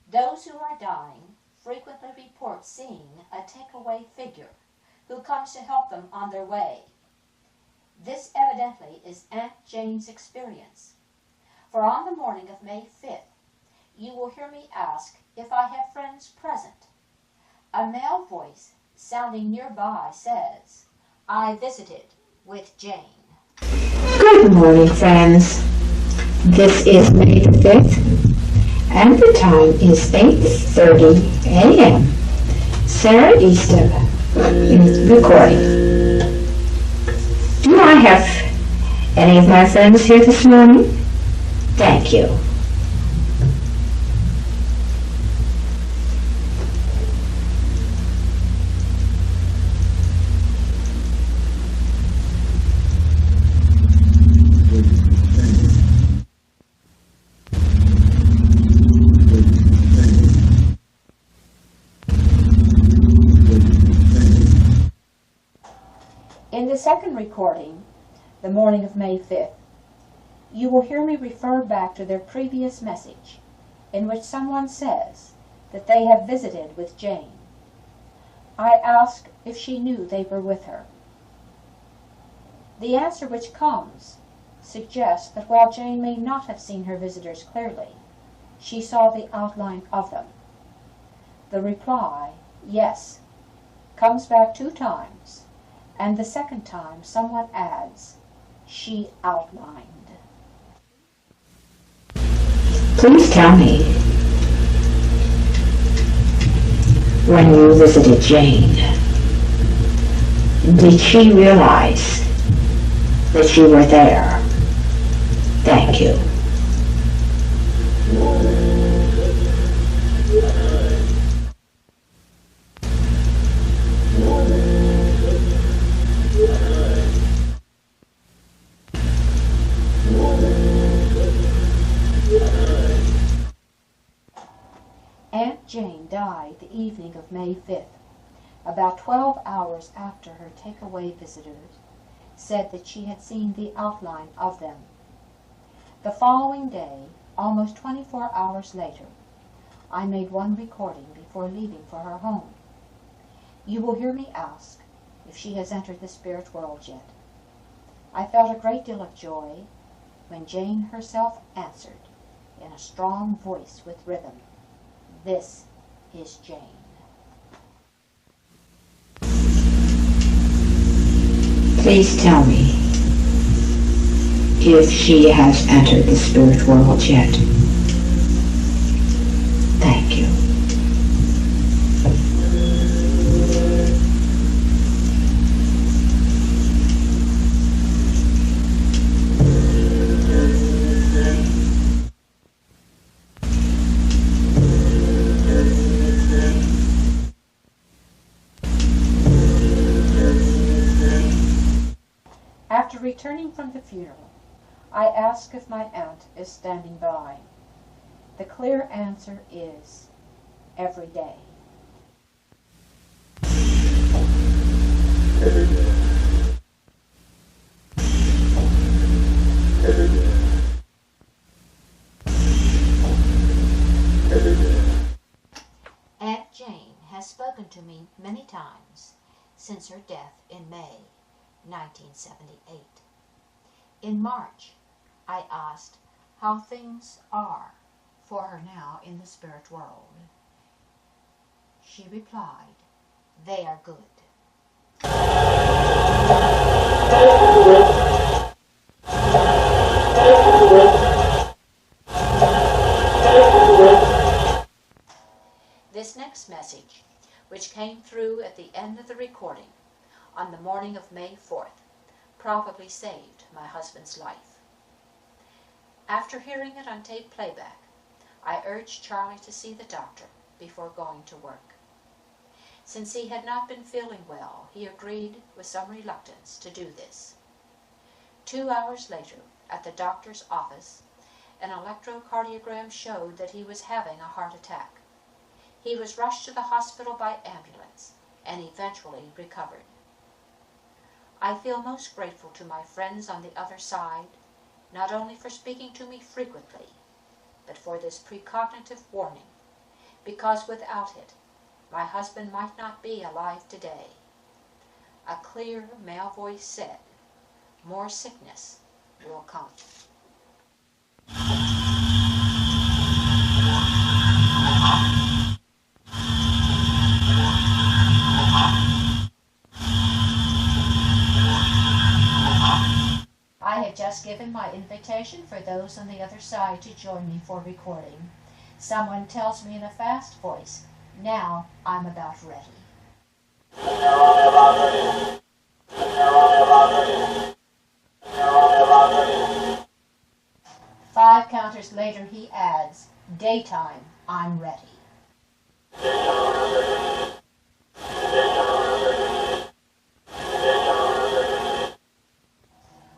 Those who are dying frequently report seeing a takeaway figure who comes to help them on their way. This evidently is Aunt Jane's experience, for on the morning of May 5th, you will hear me ask if I have friends present. A male voice sounding nearby says, "I visited with Jane." Good morning, friends. This is May the 5th, and the time is 8:30 a.m. Sarah Estep is recording. Do I have any of my friends here this morning? Thank you. In the second recording, the morning of May 5th, you will hear me refer back to their previous message, in which someone says that they have visited with Jane. I ask if she knew they were with her. The answer which comes suggests that while Jane may not have seen her visitors clearly, she saw the outline of them. The reply, yes, comes back 2 times, and the second time someone adds, "She outlined." Please tell me, when you visited Jane, did she realize that you were there? Thank you. died the evening of May 5th, about 12 hours after her takeaway visitors said that she had seen the outline of them. The following day, almost 24 hours later, I made one recording before leaving for her home. You will hear me ask if she has entered the spirit world yet. I felt a great deal of joy when Jane herself answered in a strong voice with rhythm, "This is Jane." Please tell me if she has entered the spirit world yet. Thank you. After returning from the funeral, I ask if my aunt is standing by. The clear answer is, every day. Every day. Every day. Every day. Aunt Jane has spoken to me many times since her death in May 1978. In March, I asked how things are for her now in the spirit world. She replied, "They are good." This next message, which came through at the end of the recording on the morning of May 4th, probably saved my husband's life. After hearing it on tape playback, I urged Charlie to see the doctor before going to work. Since he had not been feeling well, he agreed with some reluctance to do this. 2 hours later, at the doctor's office, an electrocardiogram showed that he was having a heart attack. He was rushed to the hospital by ambulance and eventually recovered. I feel most grateful to my friends on the other side, not only for speaking to me frequently, but for this precognitive warning, because without it, my husband might not be alive today. A clear male voice said, "More sickness will come." I have just given my invitation for those on the other side to join me for recording. Someone tells me in a fast voice, "Now I'm about ready." 5 counters later he adds, "Daytime, I'm ready."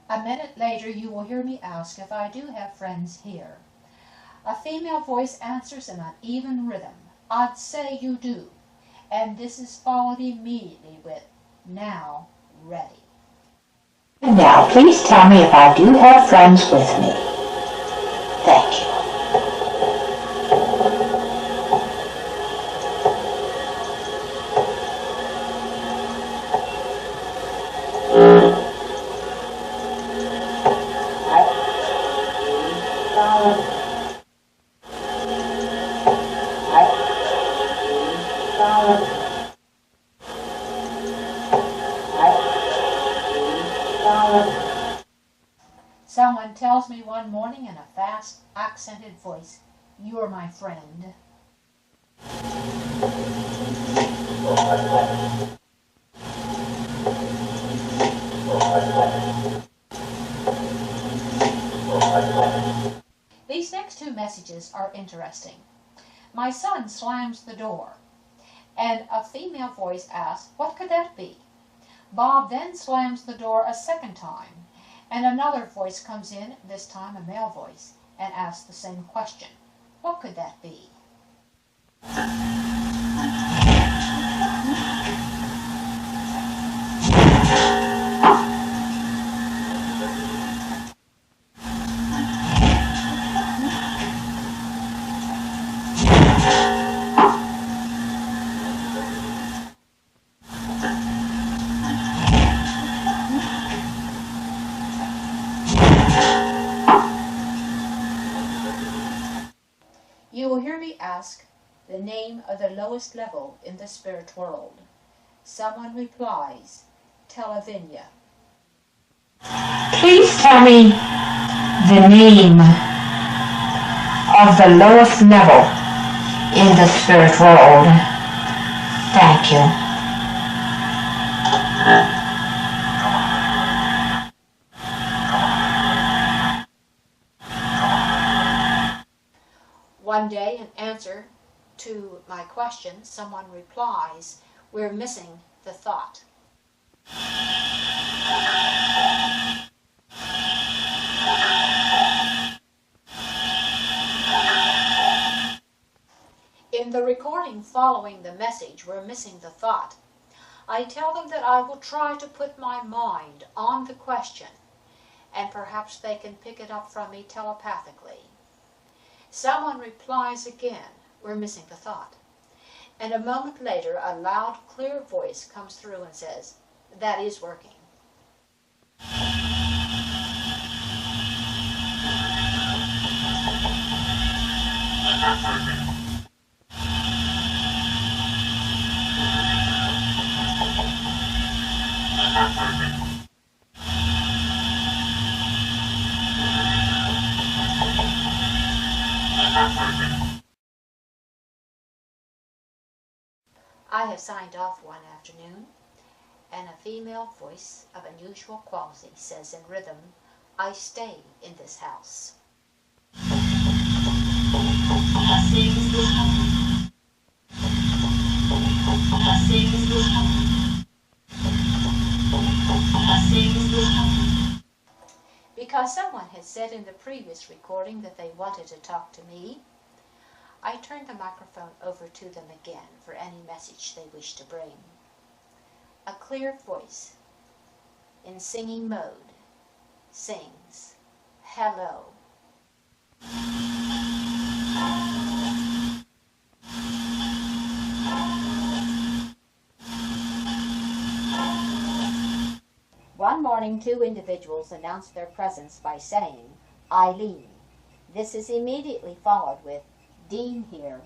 A minute later you will hear me ask if I do have friends here. A female voice answers in an even rhythm, "I'd say you do," and this is followed immediately with, "Now ready." And now, please tell me if I do have friends with me. Thank you. Someone tells me one morning in a fast, accented voice, "You're my friend." These next 2 messages are interesting. My son slams the door, and a female voice asks, "What could that be?" Bob then slams the door a second time, and another voice comes in, this time a male voice, and asks the same question. What could that be? You will hear me ask the name of the lowest level in the spirit world. Someone replies, Televinia. Please tell me the name of the lowest level in the spirit world. Thank you. One day, in answer to my question, someone replies, we're missing the thought. In the recording following the message, we're missing the thought, I tell them that I will try to put my mind on the question, and perhaps they can pick it up from me telepathically. Someone replies again, we're missing the thought. And a moment later, a loud, clear voice comes through and says, that is working. I have signed off one afternoon, and a female voice of unusual quality says in rhythm, I stay in this house. Because someone had said in the previous recording that they wanted to talk to me, I turned the microphone over to them again for any message they wish to bring. A clear voice, in singing mode, sings, hello. One morning, two individuals announced their presence by saying, Eileen. This is immediately followed with, Dean here.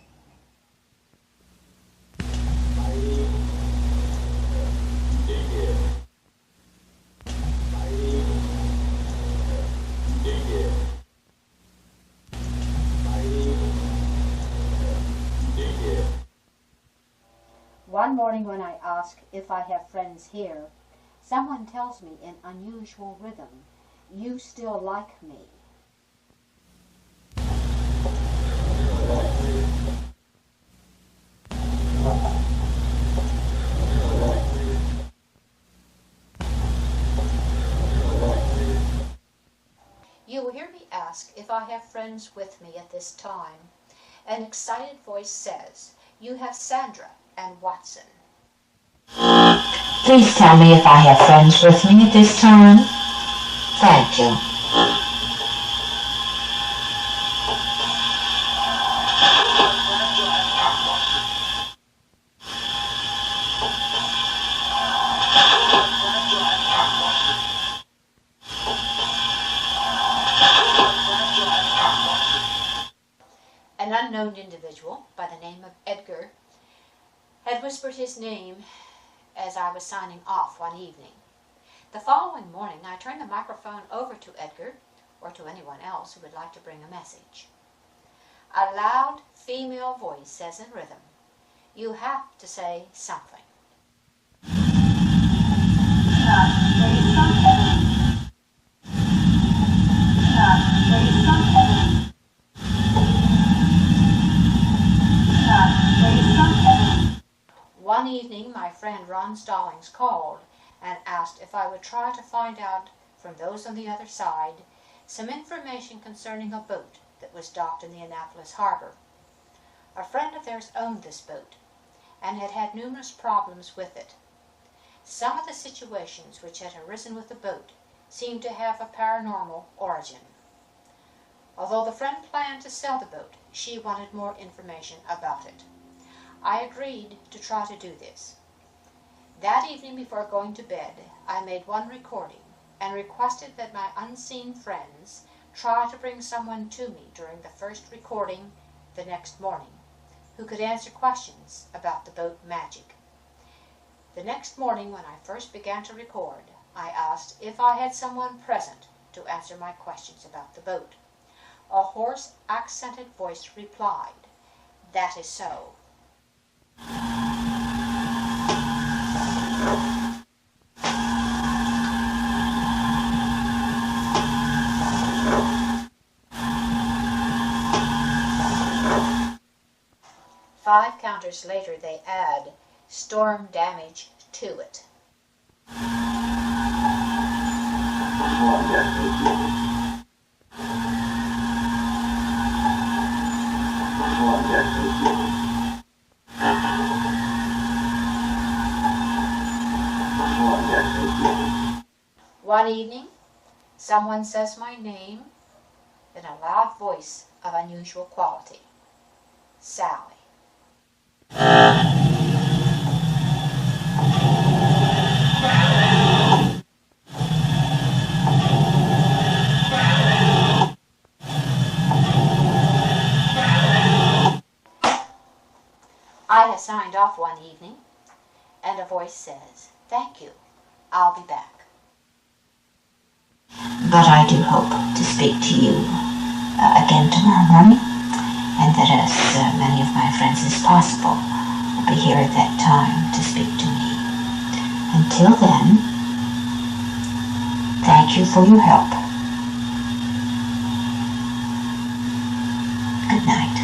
One morning when I ask if I have friends here, someone tells me in unusual rhythm, you still like me. You will hear me ask if I have friends with me at this time. An excited voice says, you have Sandra and Watson. Please tell me if I have friends with me at this time. Thank you. An unknown individual by the name of Edgar had whispered his name as I was signing off one evening. The following morning, I turned the microphone over to Edgar, or to anyone else who would like to bring a message. A loud female voice says in rhythm, you have to say something. One evening, my friend Ron Stallings called and asked if I would try to find out from those on the other side some information concerning a boat that was docked in the Annapolis harbor. A friend of theirs owned this boat, and had had numerous problems with it. Some of the situations which had arisen with the boat seemed to have a paranormal origin. Although the friend planned to sell the boat, she wanted more information about it. I agreed to try to do this. That evening before going to bed, I made one recording and requested that my unseen friends try to bring someone to me during the first recording the next morning who could answer questions about the boat magic. The next morning when I first began to record, I asked if I had someone present to answer my questions about the boat. A hoarse, accented voice replied, "That is so." Five counters later, they add storm damage to it. One evening, someone says my name in a loud voice of unusual quality. Sally. I have signed off one evening, and a voice says, "Thank you, I'll be back." But I do hope to speak to you again tomorrow morning, and that as many of my friends as possible will be here at that time to speak to me. Until then, thank you for your help. Good night.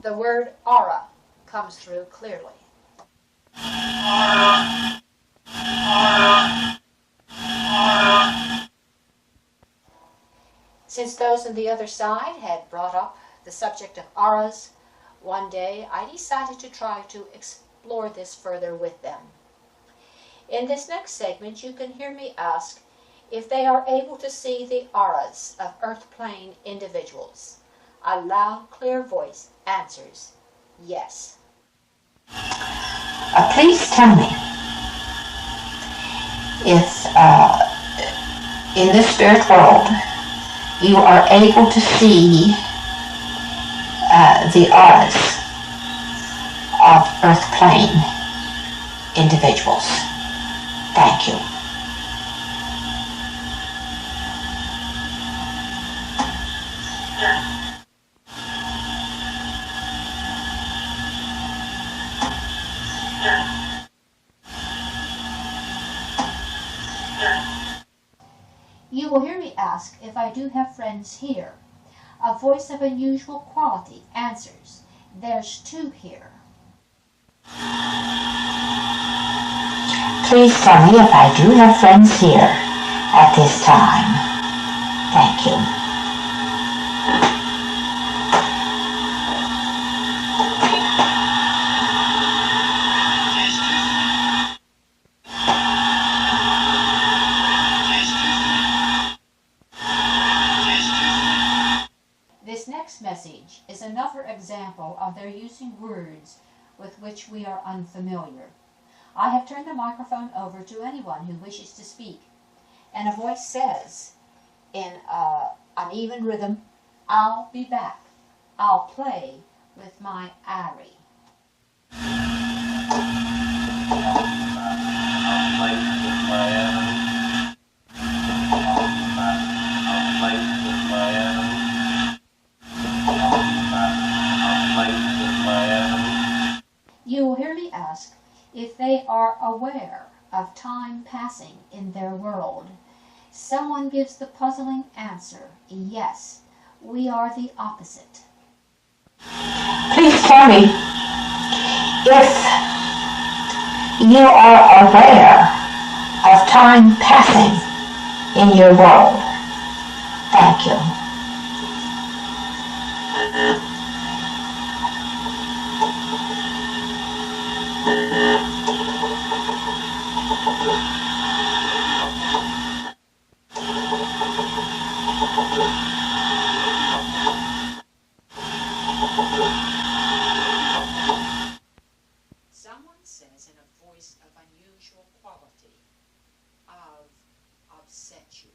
The word aura comes through clearly. Since those on the other side had brought up the subject of auras, one day I decided to try to explore this further with them. In this next segment, you can hear me ask if they are able to see the auras of earth plane individuals. A loud, clear voice answers, yes. Please tell me if in the spirit world you are able to see the auras of earth plane individuals. Thank you. You will hear me ask if I do have friends here. A voice of unusual quality answers, "There's two here." Please tell me if I do have friends here at this time. Thank you. This next message is another example of their using words with which we are unfamiliar. I have turned the microphone over to anyone who wishes to speak, and a voice says, in an even rhythm, "I'll be back. I'll play with my Ari." You will hear me ask are aware of time passing in their world. Someone gives the puzzling answer, yes, we are the opposite. Please tell me if you are aware of time passing in your world. Thank you. Someone says in a voice of unusual quality, I've upset you.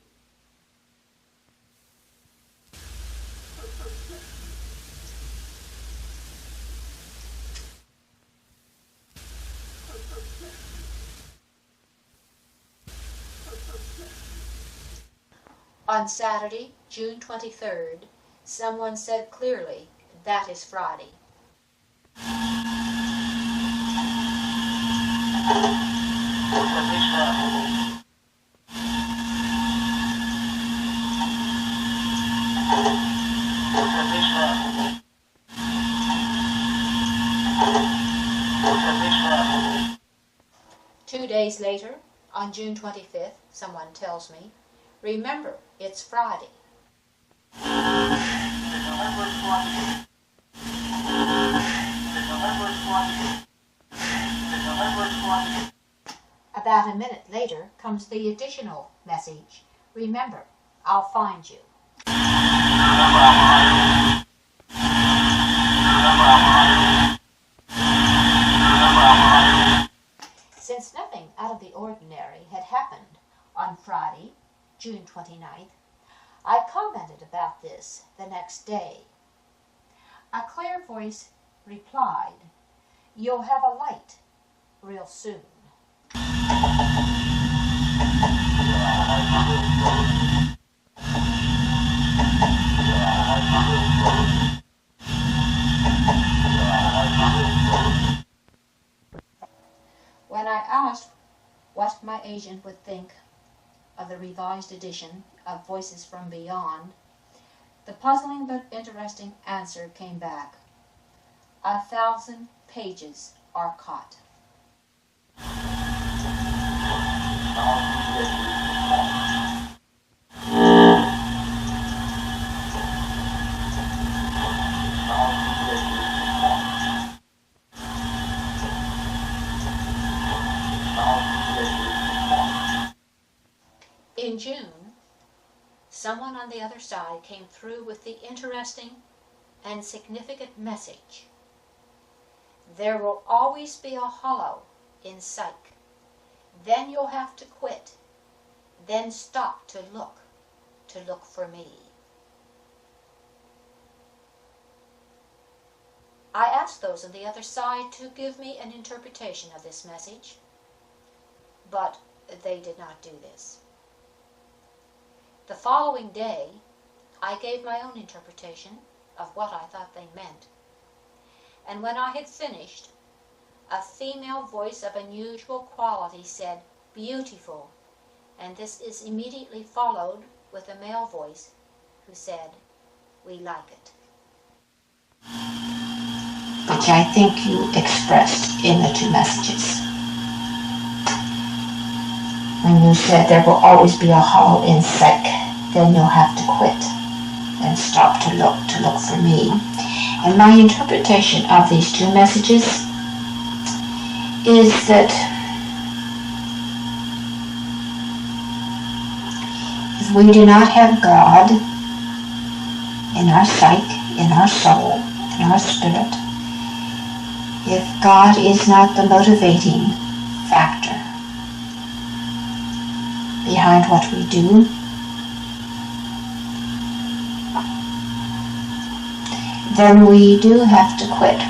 On Saturday, June 23rd, someone said clearly, that is Friday. Two days later, on June 25th, someone tells me, remember, it's Friday. About a minute later comes the additional message, remember, I'll find you. Since nothing out of the ordinary had happened on Friday, June 29th, I commented about this the next day. A clear voice replied, you'll have a light real soon. When I asked what my agent would think of the revised edition of Voices from Beyond, the puzzling but interesting answer came back. 1,000 pages are caught. In June, someone on the other side came through with the interesting and significant message. There will always be a hollow in psych. Then you'll have to quit. Then stop to look for me. I asked those on the other side to give me an interpretation of this message, but they did not do this. The following day, I gave my own interpretation of what I thought they meant. And when I had finished, a female voice of unusual quality said, beautiful, and this is immediately followed with a male voice who said, we like it. Which I think you expressed in the two messages. When you said there will always be a hollow in psych, then you'll have to quit and stop to look for me. And my interpretation of these two messages is that if we do not have God in our psyche, in our soul, in our spirit, if God is not the motivating factor behind what we do, then we do have to quit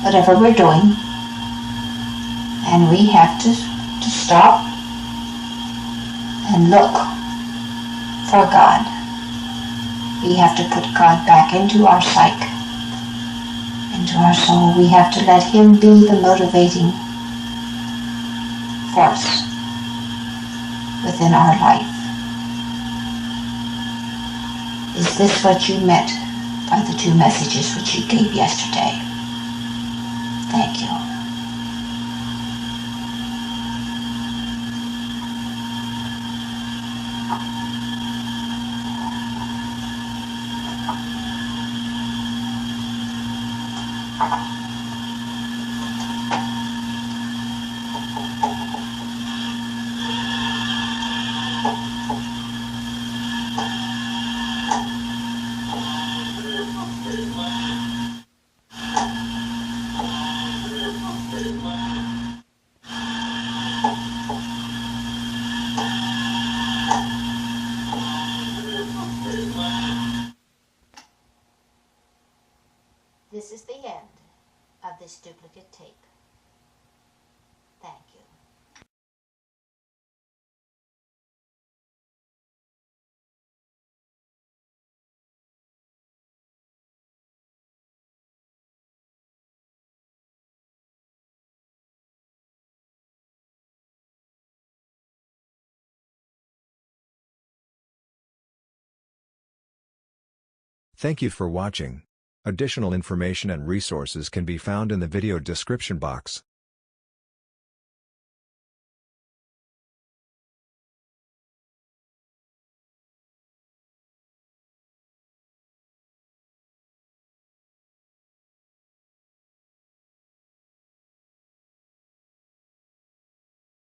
whatever we're doing, and we have to stop and look for God. We have to put God back into our psyche, into our soul. We have to let Him be the motivating force within our life. Is this what you meant by the two messages which you gave yesterday? Thank you. This is the end of this duplicate tape. Thank you. Thank you for watching. Additional information and resources can be found in the video description box.